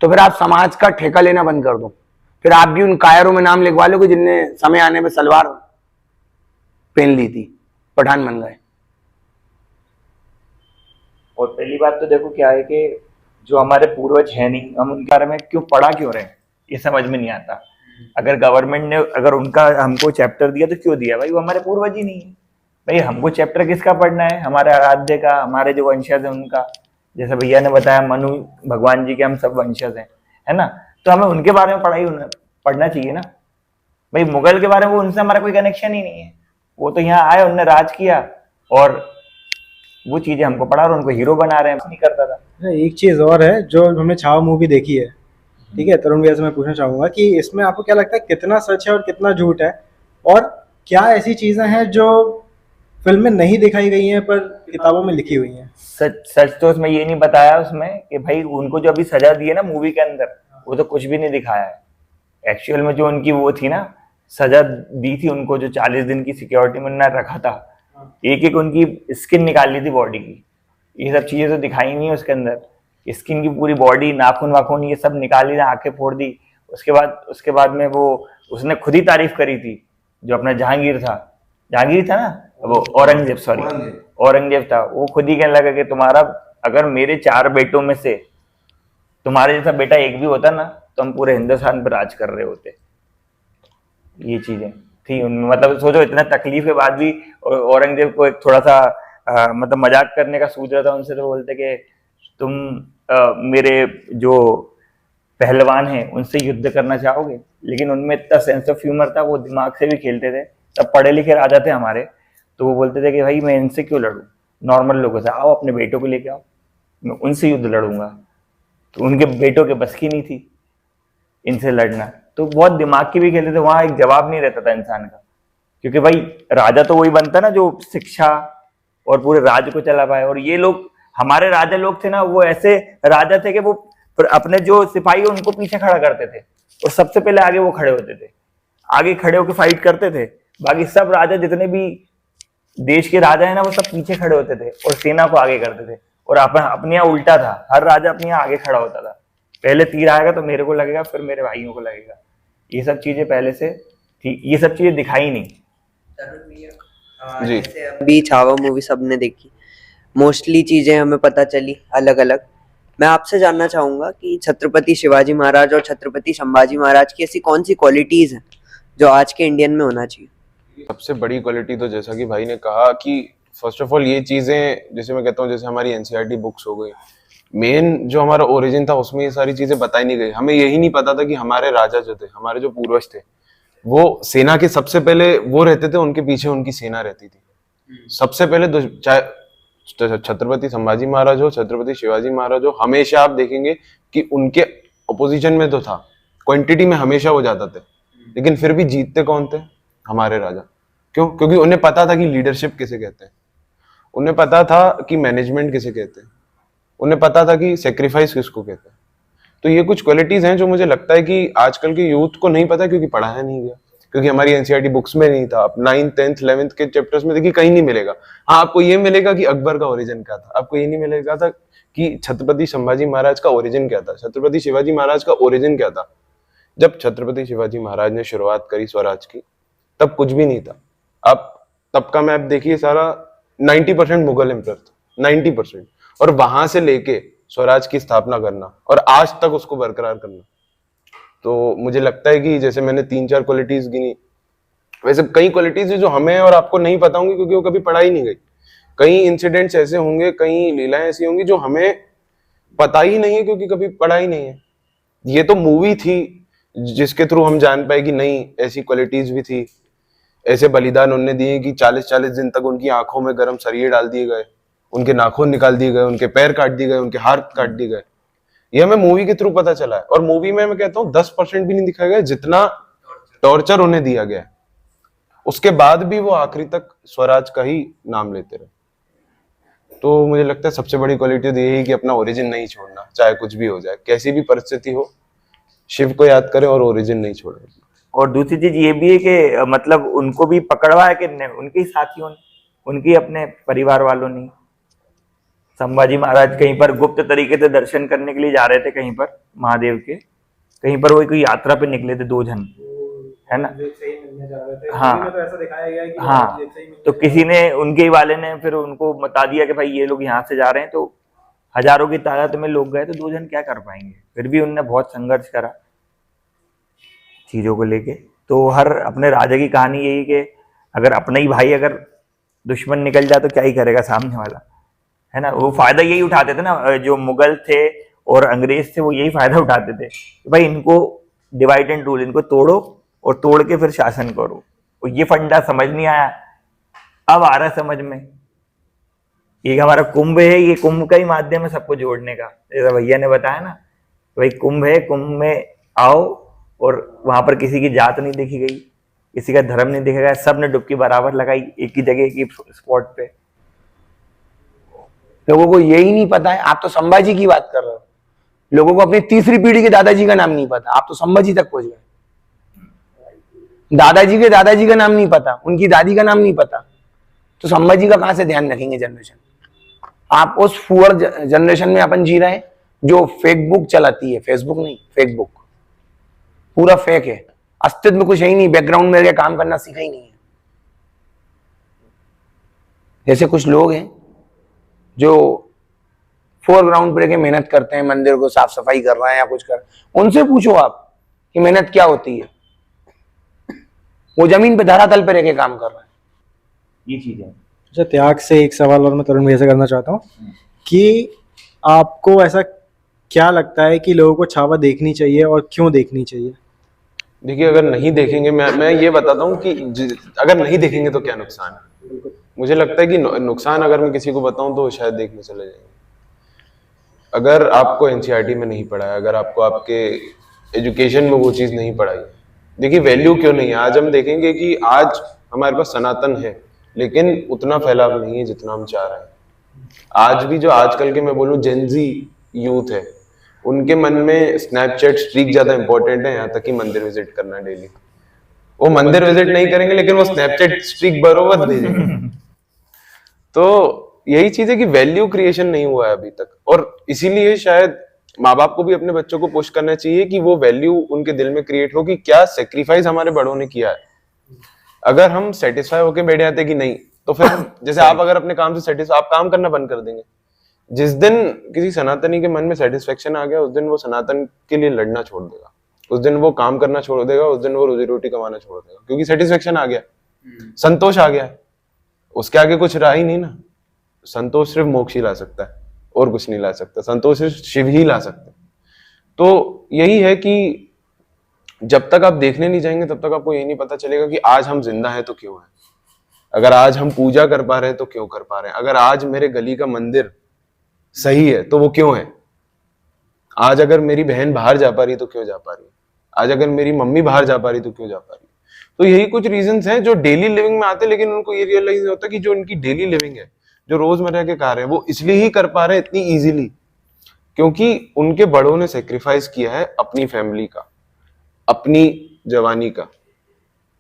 तो फिर आप समाज का ठेका लेना बंद कर दो, फिर आप भी उन कायरों में नाम लिखवा लोगे जिनने समय आने में सलवार पहन ली थी, पठान बन गए। और पहली बात तो देखो क्या है कि जो हमारे पूर्वज है नहीं, हम उनके बारे में क्यों पढ़ा क्यों रहे, ये समझ में नहीं आता। अगर गवर्नमेंट ने अगर उनका हमको चैप्टर दिया तो क्यों दिया? भाई वो हमारे पूर्वज ही नहीं है। भाई हमको चैप्टर किसका पढ़ना है? हमारे आराध्य का, हमारे जो वंशज है उनका। जैसे भैया ने बताया मनु भगवान जी के हम सब वंशज हैं, है ना, तो हमें उनके बारे में पढ़ना चाहिए ना। भाई मुगल के बारे में उनसे हमारा कोई कनेक्शन ही नहीं है, वो तो यहाँ आए, उनने राज किया और वो चीजें हमको पढ़ा और उनको हीरो बना रहे हैं, नहीं करता था। एक चीज और है, जो हमने छावा मूवी देखी है, ठीक है, तरुण भैया से मैं पूछना चाहूंगा कि इसमें आपको क्या लगता है कितना सच है और कितना झूठ है, और क्या ऐसी चीजें हैं जो फिल्म में नहीं दिखाई गई हैं पर किताबों में लिखी हुई हैं? सच तो उसमें ये नहीं बताया उसमें कि भाई उनको जो अभी सजा दी है ना मूवी के अंदर, वो तो कुछ भी नहीं दिखाया है। एक्चुअल में जो उनकी वो थी ना, सजा दी थी उनको, जो 40 दिन की सिक्योरिटी में उन्होंने रखा था, एक एक उनकी स्किन निकाल ली थी बॉडी की, ये सब चीजें तो दिखाई नहीं है उसके अंदर। स्किन की पूरी बॉडी, नाखून वाखून ये सब निकाली, आंखें फोड़ दी। उसके बाद में वो उसने खुद ही तारीफ करी थी, जो अपना जहांगीर था ना, वो औरंगजेब, सॉरी औरंगजेब था, वो खुद ही कहने लगा कि तुम्हारा, अगर मेरे 4 बेटों में से तुम्हारे जैसा बेटा एक भी होता ना, तो हम पूरे हिंदुस्तान पर राज कर रहे होते। ये चीजें थी उनमें। मतलब सोचो, इतना तकलीफ के बाद भी औरंगजेब को एक थोड़ा सा मतलब मजाक करने का सूझ रहा था उनसे, तो बोलते कि तुम मेरे जो पहलवान हैं उनसे युद्ध करना चाहोगे। लेकिन उनमें इतना सेंस ऑफ ह्यूमर था, वो दिमाग से भी खेलते थे। तब पढ़े लिखे राजा थे हमारे, तो वो बोलते थे कि भाई मैं इनसे क्यों लड़ूं, नॉर्मल लोगों से, आओ अपने बेटों को लेके आओ, मैं उनसे युद्ध लड़ूंगा। तो उनके बेटों के बस की नहीं थी इनसे लड़ना, तो बहुत दिमाग की भी खेलते थे। वहां एक जवाब नहीं रहता था इंसान का, क्योंकि भाई राजा तो वही बनता ना जो शिक्षा और पूरे राज्य को चला पाए। और ये लोग, हमारे राजा लोग थे ना, वो ऐसे राजा थे कि वो अपने जो सिपाही है उनको पीछे खड़ा करते थे और सबसे पहले आगे वो खड़े होते थे, आगे खड़े होकर फाइट करते थे। बाकी सब राजा, जितने भी देश के राजा है ना, वो सब पीछे खड़े होते थे और सेना को आगे करते थे। और अपने यहाँ उल्टा था, हर राजा अपने यहाँ आगे खड़ा होता था, पहले तीर आएगा तो मेरे को लगेगा, फिर मेरे भाइयों को लगेगा। ये सब चीजें पहले से थी, ये सब चीजें दिखाई नहीं। जी। जैसे अभी छावा मूवी सबने देखी, मोस्टली चीजें हमें पता चली अलग अलग। मैं आपसे जानना चाहूंगा कि छत्रपति शिवाजी महाराज और छत्रपति संभाजी महाराज की ऐसी कौन सी क्वालिटीज हैं जो आज के इंडियन में होना चाहिए? सबसे बड़ी क्वालिटी तो जैसा कि भाई ने कहा कि फर्स्ट ऑफ ऑल ये चीजें, जैसे मैं कहता हूँ, जैसे हमारी एनसीईआरटी बुक्स हो गई, मेन जो हमारा ओरिजिन था उसमें ये सारी चीजें बताई नहीं गई। हमें यही नहीं पता था कि हमारे राजा जो थे, हमारे जो पूर्वज थे, वो सेना के सबसे पहले वो रहते थे, उनके पीछे उनकी सेना रहती थी। सबसे पहले चाहे छत्रपति संभाजी महाराज हो, छत्रपति शिवाजी महाराज हो, हमेशा आप देखेंगे कि उनके अपोजिशन में तो था, क्वांटिटी में हमेशा वो जाते थे, लेकिन फिर भी जीतते कौन थे? हमारे राजा। क्यों? क्योंकि उन्हें पता था कि लीडरशिप किसे कहते हैं, उन्हें पता था कि मैनेजमेंट किसे कहते हैं, उन्हें पता था कि सेक्रीफाइस किसको कहते हैं। तो ये कुछ क्वालिटीज हैं जो मुझे लगता है कि आजकल के यूथ को नहीं पता, क्योंकि पढ़ाया नहीं गया, क्योंकि हमारी एनसीईआरटी बुक्स में नहीं था। अब 9th 10th 11th के चैप्टर्स में देखिए कहीं नहीं मिलेगा। हाँ, आपको ये मिलेगा कि अकबर का ओरिजिन क्या था, आपको ये नहीं मिलेगा था कि छत्रपति संभाजी महाराज का ओरिजिन क्या था, छत्रपति शिवाजी महाराज का ओरिजिन क्या था। जब छत्रपति शिवाजी महाराज ने शुरुआत करी स्वराज की, तब कुछ भी नहीं था। अब तब का मैप देखिए, सारा 90% मुगल एम्पायर था, 90%, और वहां से लेके स्वराज की स्थापना करना और आज तक उसको बरकरार करना। तो मुझे लगता है कि जैसे मैंने 3-4 क्वालिटीज गिनी, वैसे कई क्वालिटीज है जो हमें और आपको नहीं पता होंगी, क्योंकि वो कभी पढ़ाई नहीं गई। कई इंसिडेंट्स ऐसे होंगे, कई लीलाएं ऐसी होंगी जो हमें पता ही नहीं है, क्योंकि कभी पढ़ा ही नहीं है। ये तो मूवी थी जिसके थ्रू हम जान पाए कि नहीं, ऐसी क्वालिटीज भी थी, ऐसे बलिदान उन्होंने दिए कि 40-40 दिन तक उनकी आंखों में गर्म सरिये डाल दिए गए, उनके नाखून निकाल दिए गए, उनके पैर काट दिए गए, उनके हाथ काट दिए गए। ये हमें मूवी के थ्रू पता चला है। और मूवी में मैं कहता हूँ 10% भी नहीं दिखाया गया जितना टॉर्चर उन्हें दिया गया। उसके बाद भी वो आखिरी तक स्वराज का ही नाम लेते रहे। तो मुझे लगता है सबसे बड़ी क्वालिटी तो यही कि अपना ओरिजिन नहीं छोड़ना, चाहे कुछ भी हो जाए, कैसी भी परिस्थिति हो, शिव को याद करें और ओरिजिन नहीं छोड़ें। और दूसरी चीज ये भी है कि मतलब उनको भी पकड़वा है कि उनके ही साथियों ने, उनके अपने परिवार वालों ने। संभाजी महाराज कहीं पर गुप्त तरीके से दर्शन करने के लिए जा रहे थे, कहीं पर महादेव के, कहीं पर वो कोई यात्रा पे निकले थे 2 जन, है ना? हाँ, तो ऐसा दिखाया गया है कि हाँ, तो किसी ने, उनके ही वाले ने फिर उनको बता दिया कि भाई ये लोग यहाँ से जा रहे हैं, तो हजारों की तादाद में लोग गए, तो 2 जन क्या कर पाएंगे? फिर भी उनने बहुत संघर्ष करा चीजों को लेके। तो हर अपने राजा की कहानी यही कि अगर अपना ही भाई अगर दुश्मन निकल जाए तो क्या ही करेगा सामने वाला, है ना? वो फायदा यही उठाते थे ना, जो मुगल थे और अंग्रेज थे, वो यही फायदा उठाते थे कि भाई इनको डिवाइड एंड रूल, इनको तोड़ो और तोड़ के फिर शासन करो। और ये फंडा समझ नहीं आया, अब आ रहा समझ में। एक हमारा कुंभ है, ये कुंभ का ही माध्यम है सबको जोड़ने का, जैसा भैया ने बताया ना, भाई कुंभ है, कुंभ में आओ, और वहां पर किसी की जात नहीं देखी गई, किसी का धर्म नहीं देखा गया, सब ने डुबकी बराबर लगाई एक ही जगह, एक ही स्पॉट पे। लोगों को यही नहीं पता है। आप तो संभाजी की बात कर रहे हो, लोगों को अपनी तीसरी पीढ़ी के दादाजी का नाम नहीं पता, आप तो संभाजी तक पहुंच गए। दादाजी के दादाजी का नाम नहीं पता, उनकी दादी का नाम नहीं पता, तो संभाजी का कहां से ध्यान रखेंगे जनरेशन? आप उस फूअर जनरेशन में अपन जी रहे हैं जो फेक बुक चलाती है, फेसबुक नहीं, फेक बुक, पूरा फेक है, अस्तित्व में कुछ है ही नहीं, बैकग्राउंड में रह के काम करना सीखा ही नहीं है। जैसे कुछ लोग हैं जो फोरग्राउंड पर रह के मेहनत करते हैं, मंदिर को साफ सफाई कर रहे हैं या कुछ कर, उनसे पूछो आप कि मेहनत क्या होती है। वो जमीन पे धरातल पे रह के काम कर रहे हैं। ये चीज है। अच्छा, त्याग से एक सवाल और मैं तरुण भैया से करना चाहता हूँ कि आपको ऐसा क्या लगता है कि लोगों को छावा देखनी चाहिए और क्यों देखनी चाहिए? देखिए, अगर नहीं देखेंगे, मैं ये बताता हूँ कि अगर नहीं देखेंगे तो क्या नुकसान है। मुझे लगता है कि नुकसान अगर मैं किसी को बताऊं तो वो शायद देखने चले जाएंगे। अगर आपको एनसीईआरटी में नहीं पढ़ाया, अगर आपको आपके एजुकेशन में वो चीज़ नहीं पढ़ाई, देखिए वैल्यू क्यों नहीं है। आज हम देखेंगे कि आज हमारे पास सनातन है लेकिन उतना फैलाव नहीं है जितना हम चाह रहे हैं। आज भी जो आजकल के मैं बोलूँ जेनजी यूथ है, उनके मन में स्नैपचैट स्ट्रीक ज्यादा इंपॉर्टेंट है, यहाँ तक कि मंदिर विजिट करना डेली। वो मंदिर विजिट नहीं करेंगे लेकिन वो स्नैपचैट स्ट्रीक बरोबर भेजेंगे। तो यही चीज है कि वैल्यू क्रिएशन नहीं हुआ है अभी तक, और इसीलिए शायद माँ बाप को भी अपने बच्चों को पुश करना चाहिए कि वो वैल्यू उनके दिल में क्रिएट हो कि क्या सेक्रीफाइस हमारे बड़ों ने किया है। अगर हम सेटिस्फाई होके बैठ जाते कि नहीं, तो फिर जैसे आप अगर अपने काम से सेटिस्फाई, आप काम करना बंद कर देंगे। जिस दिन किसी सनातनी के मन में सेटिस्फेक्शन आ गया, उस दिन वो सनातन के लिए लड़ना छोड़ देगा, उस दिन वो काम करना छोड़ देगा, उस दिन वो रोजी रोटी कमाना छोड़ देगा, क्योंकि सेटिस्फेक्शन आ गया, संतोष आ गया है। उसके आगे कुछ रहा ही नहीं ना। संतोष सिर्फ मोक्ष ही ला सकता है और कुछ नहीं ला सकता, संतोष सिर्फ शिव ही ला सकते। तो यही है कि जब तक आप देखने नहीं जाएंगे तब तक आपको यही नहीं पता चलेगा कि आज हम जिंदा हैं तो क्यों है। अगर आज हम पूजा कर पा रहे हैं तो क्यों कर पा रहे हैं। अगर आज मेरे गली का मंदिर सही है तो वो क्यों है। आज अगर मेरी बहन बाहर जा पा रही तो क्यों जा पा रही है। आज अगर मेरी मम्मी बाहर जा पा रही तो क्यों जा पा रही है। तो यही कुछ रीजंस हैं जो डेली लिविंग में आते हैं, लेकिन उनको ये रियलाइज नहीं होता कि जो उनकी डेली लिविंग है, जो रोजमर्रा के कार्य है, वो इसलिए ही कर पा रहे हैं इतनी इजीली क्योंकि उनके बड़ों ने सेक्रीफाइस किया है अपनी फैमिली का, अपनी जवानी का।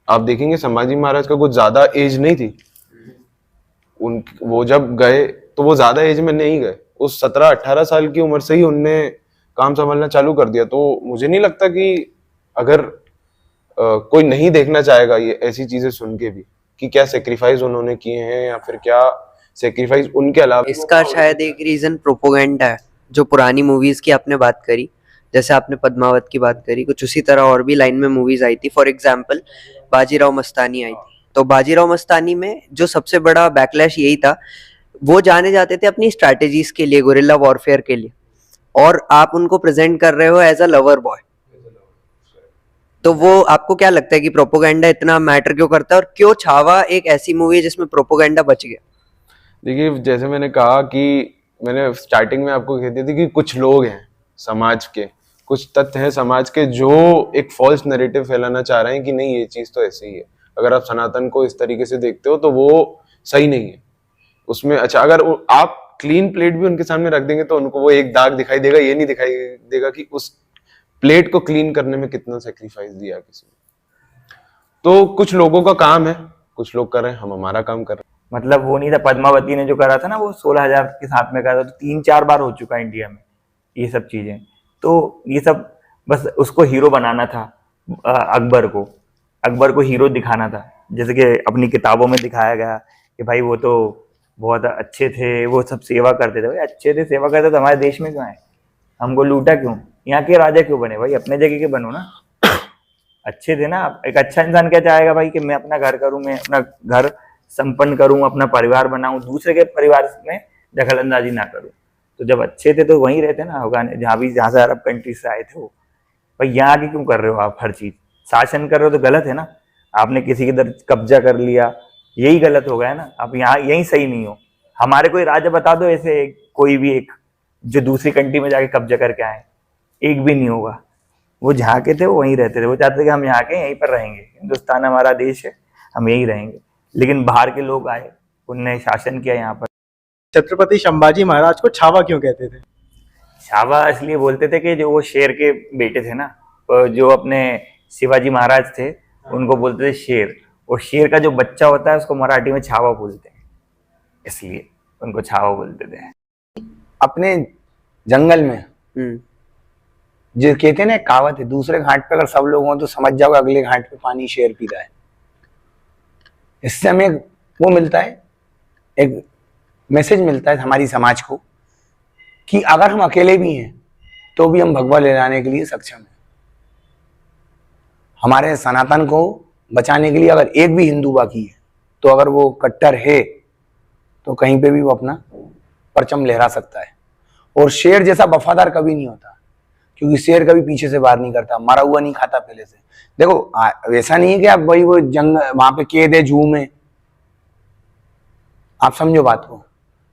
आप देखेंगे संभाजी महाराज का कुछ ज्यादा एज नहीं थी, वो जब गए तो वो ज्यादा एज में नहीं गए, उस 17-18 साल की उम्र से ही उनने काम संभालना चालू कर दिया। तो मुझे नहीं लगता कि अगर कोई नहीं देखना चाहेगा ये ऐसी चीजें सुन के भी कि क्या सेक्रीफाइस उन्होंने किए हैं या फिर क्या सेक्रीफाइस उनके अलावा। इसका शायद एक रीजन प्रोपोगेंडा है। जो पुरानी मूवीज की आपने बात करी, जैसे आपने पद्मावत की बात करी, कुछ उसी तरह और भी लाइन में मूवीज आई थी। फॉर एग्जाम्पल बाजीराव मस्तानी आई थी, तो बाजीराव मस्तानी में जो सबसे बड़ा बैकलैश यही था, वो जाने जाते थे अपनी स्ट्रैटेजीज के लिए, गुरिल्ला वॉरफेयर के लिए, और आप उनको प्रेजेंट कर रहे हो एज अ लवर बॉय। तो वो आपको क्या लगता है कि प्रोपोगेंडा इतना मैटर क्यों करता है, और क्यों छावा एक ऐसी मूवी है जिसमें प्रोपोगेंडा बच गया? देखिए, जैसे मैंने कहा कि मैंने स्टार्टिंग में आपको कह दिया था कि कुछ लोग हैं समाज के, कुछ तथ्य हैं समाज के जो एक फॉल्स नैरेटिव फैलाना चाह रहे हैं कि नहीं ये चीज तो ऐसे ही है। अगर आप सनातन को इस तरीके से देखते हो तो वो सही नहीं है उसमें। अच्छा, अगर आप क्लीन प्लेट भी उनके सामने रख देंगे तो उनको वो एक दाग दिखाई देगा, ये नहीं दिखाई देगा कि उस प्लेट को क्लीन करने में कितना सेक्रीफाइस दिया किसी ने। तो कुछ लोगों का काम है, कुछ लोग कर रहे हैं, हम हमारा काम कर रहे हैं। मतलब वो नहीं था, पद्मावती ने जो करा था ना, वो 16,000 के साथ में करा था, तो 3-4 बार हो चुका है इंडिया में ये सब चीजें। तो ये सब बस उसको हीरो बनाना था, अकबर को हीरो दिखाना था। जैसे कि अपनी किताबों में दिखाया गया कि भाई वो तो बहुत अच्छे थे, वो सब सेवा करते थे। भाई अच्छे थे, सेवा करते तो हमारे देश में क्यों आए, हमको लूटा क्यों, यहाँ के राजा क्यों बने? भाई अपने जगह के बनो ना, अच्छे थे ना। एक अच्छा इंसान क्या चाहेगा भाई कि मैं अपना घर करूं, मैं अपना घर संपन्न करूं, अपना परिवार बनाऊं, दूसरे के परिवार में दखल अंदाजी ना करूं। तो जब अच्छे थे तो वहीं रहते ना, जहाँ से अरब कंट्री से आए थे वो। भाई यहाँ आके क्यों कर रहे हो आप हर चीज, शासन कर रहे हो तो गलत है ना। आपने किसी के इधर कब्जा कर लिया, यही गलत हो गया है ना। आप यहाँ यहीं सही नहीं हो। हमारे कोई राजा बता दो ऐसे, कोई भी एक जो दूसरी कंट्री में जाके कब्जा करके आए, एक भी नहीं होगा। वो जहाँ के थे वो वहीं रहते थे, वो चाहते थे कि हम यहाँ के यहीं पर रहेंगे, हिंदुस्तान हमारा देश है, हम यहीं रहेंगे। लेकिन बाहर के लोग आए, उनने शासन किया यहाँ पर। छत्रपति संभाजी महाराज को छावा क्यों कहते थे? छावा इसलिए बोलते थे कि जो वो शेर के बेटे थे ना, जो अपने शिवाजी महाराज थे उनको बोलते थे शेर, और शेर का जो बच्चा होता है उसको मराठी में छावा बोलते हैं, इसलिए उनको छावा बोलते थे। अपने जंगल में हम्म। जो कहते हैं ना, एक कहावत है, दूसरे घाट पे अगर सब लोग हों तो समझ जाओ अगले घाट पे पानी शेर पी रहा है। इससे हमें वो मिलता है, एक मैसेज मिलता है हमारी समाज को कि अगर हम अकेले भी हैं तो भी हम भगवा ले लाने के लिए सक्षम हैं। हमारे सनातन को बचाने के लिए अगर एक भी हिंदू बाकी है तो अगर वो कट्टर है तो कहीं पे भी वो अपना परचम लहरा सकता है। और शेर जैसा वफादार कभी नहीं होता, क्योंकि शेर कभी पीछे से वार नहीं करता, मरा हुआ नहीं खाता पहले से। देखो वैसा नहीं है कि आप वही वो जंग वहां पे कैद है जू में, आप समझो बात को।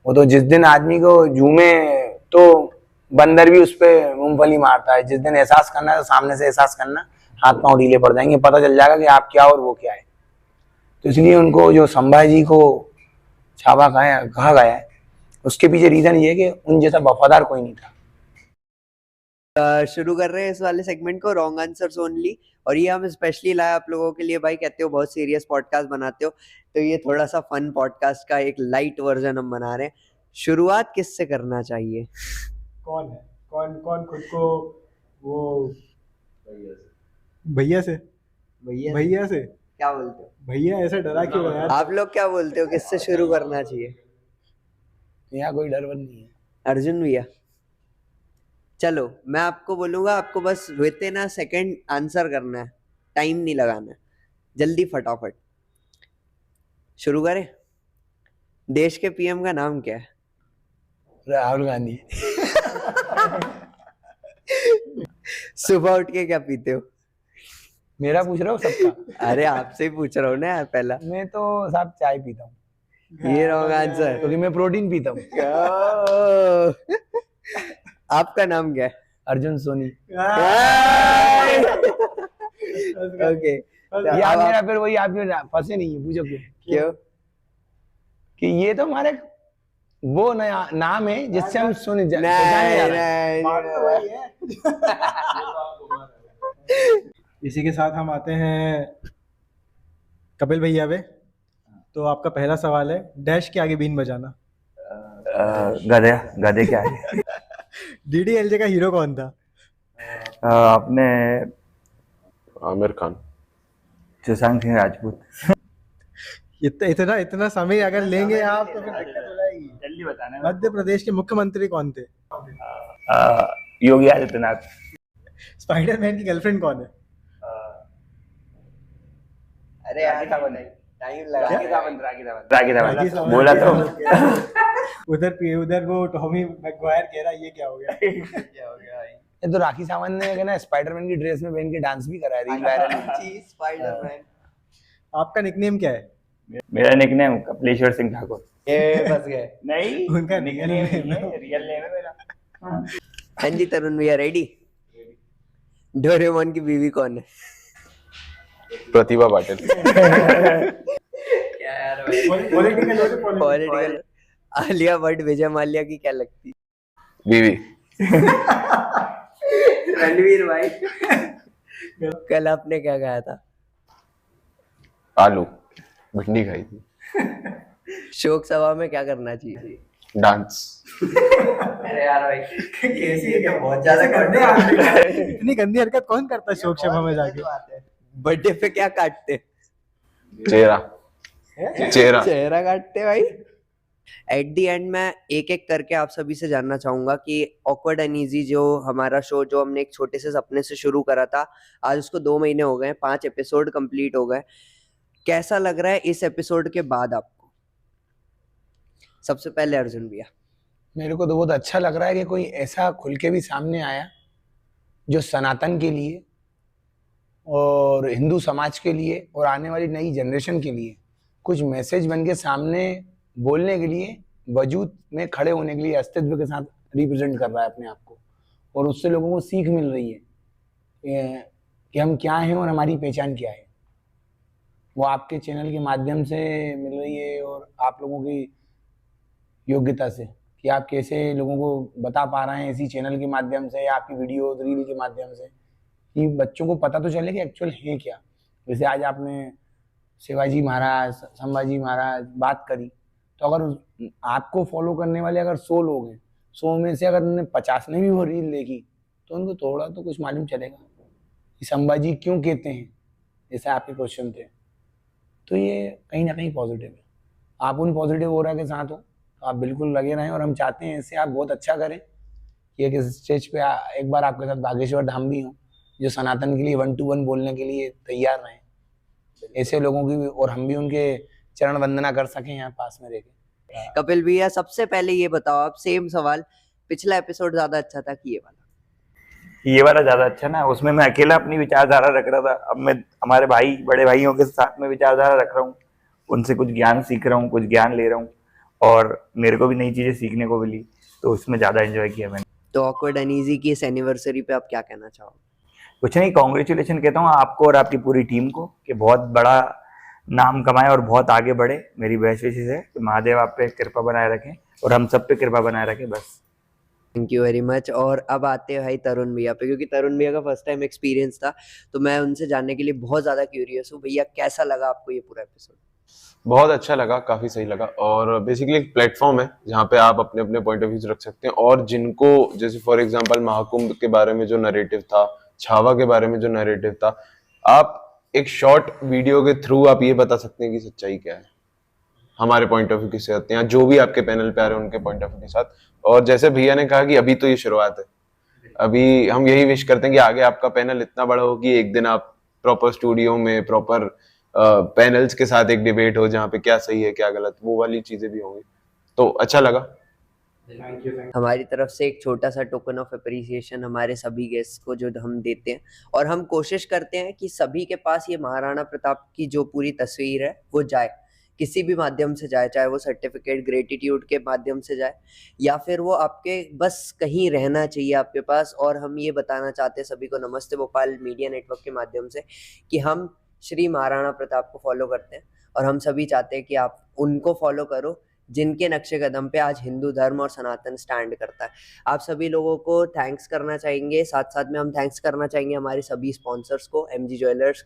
वो तो जिस दिन आदमी को जू में, तो बंदर भी उस पर मूंगफली मारता है। जिस दिन एहसास करना है तो सामने से एहसास करना, हाथ पांव ढीले पड़ जाएंगे, पता चल जाएगा कि आप क्या और वो क्या है। तो इसलिए उनको जो संभाजी को छावा कहा गया है, उसके पीछे रीजन ये है कि उन जैसा वफादार कोई नहीं था। शुरू कर रहे हैं इस वाले सेगमेंट को, रॉन्ग आंसर्स ओनली। और ये हम स्पेशली लाए आप लोगों के लिए। भाई कहते हो बहुत सीरियस पॉडकास्ट बनाते हो, तो ये थोड़ा सा फन पॉडकास्ट का एक लाइट वर्जन हम बना रहे हैं। शुरुआत किससे करना चाहिए? कौन है, कौन खुद को वो भैया से भैया से क्या बोलते हो? भैया ऐसे डरा क्यों रहा है? आप लोग क्या बोलते हो, किससे शुरू करना चाहिए? यहाँ कोई डर नहीं है। अर्जुन भैया। चलो मैं आपको बोलूंगा, आपको बस with in a second answer करना है, टाइम नहीं लगाना है, जल्दी फटाफट। शुरू करें। देश के पीएम का नाम क्या है? राहुल गांधी। सुबह उठ के क्या पीते हो? मेरा पूछ रहा हो सबका? अरे आपसे ही पूछ रहा हूँ ना यार पहला। मैं तो साहब चाय पीता हूँ, ये रॉन्ग आंसर। क्योंकि मैं प्रोटीन पीता हूँ। आपका नाम क्या है? अर्जुन सोनी। ओके। यार मेरा फिर वही, आप फंसे नहीं है, पूछो क्यों? क्यों? कि ये तो हमारे वो नया नाम है जिससे हम सुने नहीं, पहचाने जा रहे हैं। इसी के साथ हम आते हैं कपिल भैया पे। तो आपका पहला सवाल है, डैश के आगे बीन बजाना। गधे क्या है? डीडीएलजे का हीरो कौन था? अपने आमिर खान। सुशांत सिंह राजपूत। इतना समय अगर लेंगे आप तो फिर दिक्कत हो जाएगी। जल्दी बताना। मध्य प्रदेश के मुख्यमंत्री कौन थे? योगी आदित्यनाथ। स्पाइडरमैन की गर्लफ्रेंड कौन है? अरे यार टाइम लगा। रागी सावंत बोला तो। उधर वो टॉमी मैगवायर कह रहा है, ये क्या हो गया? ये तो राखी सावंत ने ना स्पाइडरमैन की ड्रेस में पहन के डांस भी करा है, रील वायरल है। स्पाइडरमैन। आपका निकनेम क्या है? मेरा निकनेम कपिलेश्वर सिंह ठाकुर। ये फंस गए। नहीं, उनका रियल नेम है मेरा। हाँ जी तरुण भैया, रेडी? डोरेमोन की बीवी कौन है? प्रतिभा पाटिल। क्या यार पॉलिटिकल। आलिया भट्ट विजय माल्या की क्या लगती? बीवी। रणवीर भाई। कल आपने क्या कहा था? आलू भिंडी खाई थी। शोक सभा में क्या करना चाहिए? डांस। अरे यार भाई कैसी है, क्या बहुत ज्यादा करने। इतनी गंदी हरकत कौन करता है शोक सभा में जाके? बर्थडे पे क्या काटते? चेहरा। चेहरा काटते भाई। एट दी एंड मैं एक एक करके आप सभी से जानना चाहूंगा कि ऑकवर्ड अनईजी जो हमारा शो, जो हमने एक छोटे से सपने से शुरू करा था, आज उसको 2 महीने हो गए, 5 एपिसोड कंप्लीट हो गए। कैसा लग रहा है इस एपिसोड के बाद आपको? सबसे पहले अर्जुन भैया। मेरे को तो बहुत अच्छा लग रहा है कि कोई ऐसा खुल के भी सामने आया जो सनातन के लिए और हिंदू समाज के लिए और आने वाली नई जनरेशन के लिए कुछ मैसेज बन के सामने बोलने के लिए, वजूद में खड़े होने के लिए, अस्तित्व के साथ रिप्रेजेंट कर रहा है अपने आप को। और उससे लोगों को सीख मिल रही है कि हम क्या हैं और हमारी पहचान क्या है। वो आपके चैनल के माध्यम से मिल रही है और आप लोगों की योग्यता से कि आप कैसे लोगों को बता पा रहे हैं इसी चैनल के माध्यम से या आपकी वीडियो रील के माध्यम से, कि बच्चों को पता तो चले कि एक्चुअल है क्या। जैसे आज आपने शिवाजी महाराज, संभाजी महाराज बात करी, तो अगर आपको फॉलो करने वाले अगर 100 लोग हैं, 100 में से अगर उन्होंने 50 ने भी वो रील देखी, तो उनको थोड़ा तो कुछ मालूम चलेगा कि संभाजी क्यों कहते हैं, जैसे आपके क्वेश्चन थे। तो ये कहीं ना कहीं पॉजिटिव है। आप उन पॉजिटिव ऑरा के साथ हो तो आप बिल्कुल लगे रहें, और हम चाहते हैं ऐसे आप बहुत अच्छा करें कि एक स्टेज पे एक बार आपके साथ बागेश्वर धाम भी हो, जो सनातन के लिए 1 to 1 बोलने के लिए तैयार रहें। ऐसे लोगों की भी, और हम भी उनके चरण वंदना कर सकें यहाँ पास में रह के। कपिल भैया, सबसे पहले ये बताओ आप, सेम सवाल, पिछला एपिसोड ज्यादा अच्छा था कि ये वाला? ये वाला ज्यादा अच्छा ना, उसमें मैं अकेला अपनी विचारधारा रख रहा था। अब मैं हमारे भाई, बड़े भाइयों के साथ में विचारधारा रख रहा हूँ, उनसे कुछ ज्ञान सीख रहा हूँ, कुछ ज्ञान ले रहा हूँ, और मेरे को भी नई चीजें सीखने को मिली, तो उसमें ज्यादा एंजॉय किया मैंने। तो ऑकवर्ड अनईजी की इस एनिवर्सरी पे आप क्या कहना चाहोगे? कुछ नहीं, कॉन्ग्रेचुलेशन कहता हूँ आपको और आपकी पूरी टीम को कि बहुत बड़ा नाम कमाए और बहुत आगे बढ़े। मेरी बेस्ट विशेष है कि महादेव आप पे कृपा बनाए रखें और हम सब पे कृपा बनाए रखें, बस। Thank you very much. और अब आते हैं भाई तरुण भैया पे, क्योंकि तरुण भैया का फर्स्ट टाइम एक्सपीरियंस था, तो मैं उनसे जानने के लिए बहुत ज़्यादा क्यूरियस हूँ। भैया, कैसा लगा आपको ये पूरा एपिसोड? बहुत अच्छा लगा, काफी सही लगा। और बेसिकली एक प्लेटफॉर्म है जहाँ पे आप अपने अपने पॉइंट ऑफ व्यू रख सकते हैं, और जिनको, जैसे फॉर एग्जांपल महाकुंभ के बारे में जो नैरेटिव था, छावा के बारे में जो नैरेटिव था, आप एक शॉर्ट वीडियो के थ्रू आप ये बता सकते हैं कि सच्चाई क्या है हमारे पॉइंट ऑफ व्यू के साथ, या जो भी आपके पैनल पे आ रहे हैं उनके पॉइंट ऑफ व्यू के साथ। और जैसे भैया ने कहा कि अभी तो ये शुरुआत है, अभी हम यही विश करते हैं कि आगे आपका पैनल इतना बड़ा हो कि एक दिन आप प्रॉपर स्टूडियो में प्रॉपर पैनल्स के साथ एक डिबेट हो जहाँ पे क्या सही है क्या गलत, वो वाली चीजें भी होंगी। तो अच्छा लगा। हमारी तरफ से एक छोटा सा टोकन ऑफ अप्रिसिएशन हमारे सभी गेस्ट को जो हम देते हैं, और हम कोशिश करते हैं कि सभी के पास ये महाराणा प्रताप की जो पूरी तस्वीर है वो जाए, किसी भी माध्यम से जाए, चाहे वो सर्टिफिकेट ग्रेटिट्यूड के माध्यम से जाए, या फिर वो आपके बस कहीं रहना चाहिए आपके पास। और हम ये बताना चाहते हैं सभी को, नमस्ते भोपाल मीडिया नेटवर्क के माध्यम से, कि हम श्री महाराणा प्रताप को फॉलो करते हैं, और हम सभी चाहते हैं कि आप उनको फॉलो करो जिनके नक्शे कदम पे आज हिंदू धर्म और सनातन स्टैंड करता है। आप सभी लोगों को थैंक्स करना चाहेंगे, साथ साथ में हम थैंक्स करना चाहेंगे हमारे सभी स्पॉन्सर्स को, MG jewellers,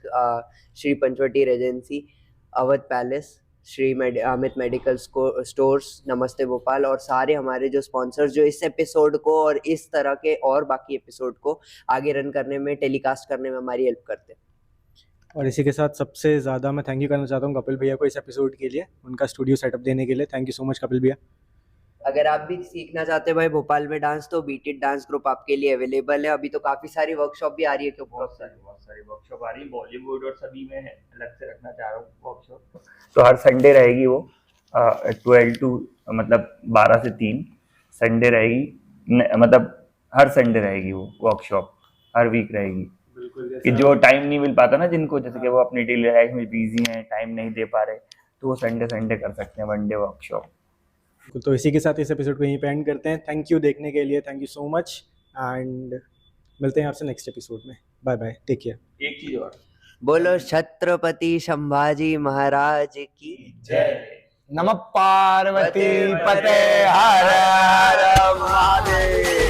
Shri Panchvati regency, Awadh palace, Shri Amit medical stores, नमस्ते भोपाल, और सारे हमारे जो स्पॉन्सर्स जो इस एपिसोड को और इस तरह के और बाकी एपिसोड को आगे रन करने में, टेलीकास्ट करने में हमारी हेल्प करते हैं। और इसी के साथ सबसे ज़्यादा मैं थैंक यू करना चाहता हूँ कपिल भैया को इस एपिसोड के लिए, उनका स्टूडियो सेटअप देने के लिए। Thank you so much Kapil भैया। अगर आप भी सीखना चाहते हैं भाई भोपाल में डांस, तो बीटेड डांस ग्रुप आपके लिए अवेलेबल है। अभी तो काफ़ी सारी वर्कशॉप भी आ रही है, क्यों? बहुत सारी वर्कशॉप आ रही है, बॉलीवुड और सभी में अलग से रखना चाह रहा हूँ वर्कशॉप। तो हर संडे रहेगी वो 12 to मतलब 12 से 3 संडे रहेगी, मतलब हर संडे रहेगी वो वर्कशॉप, हर वीक रहेगी। कि जो टाइम नहीं मिल पाता ना जिनको, जैसे कि वो अपनी डेली लाइफ में बिजी हैं, टाइम नहीं दे पा रहे, तो वो संडे कर सकते हैं 1 डे वर्कशॉप। तो इसी के साथ इस एपिसोड को यहीं पे एंड करते हैं। थैंक यू देखने के लिए, thank you so much, and मिलते हैं आपसे नेक्स्ट एपिसोड में। Bye bye, take care. एक चीज और, बोलो छत्रपति संभाजी महाराज की जय। नमः पार्वती पते हर हर महादेव।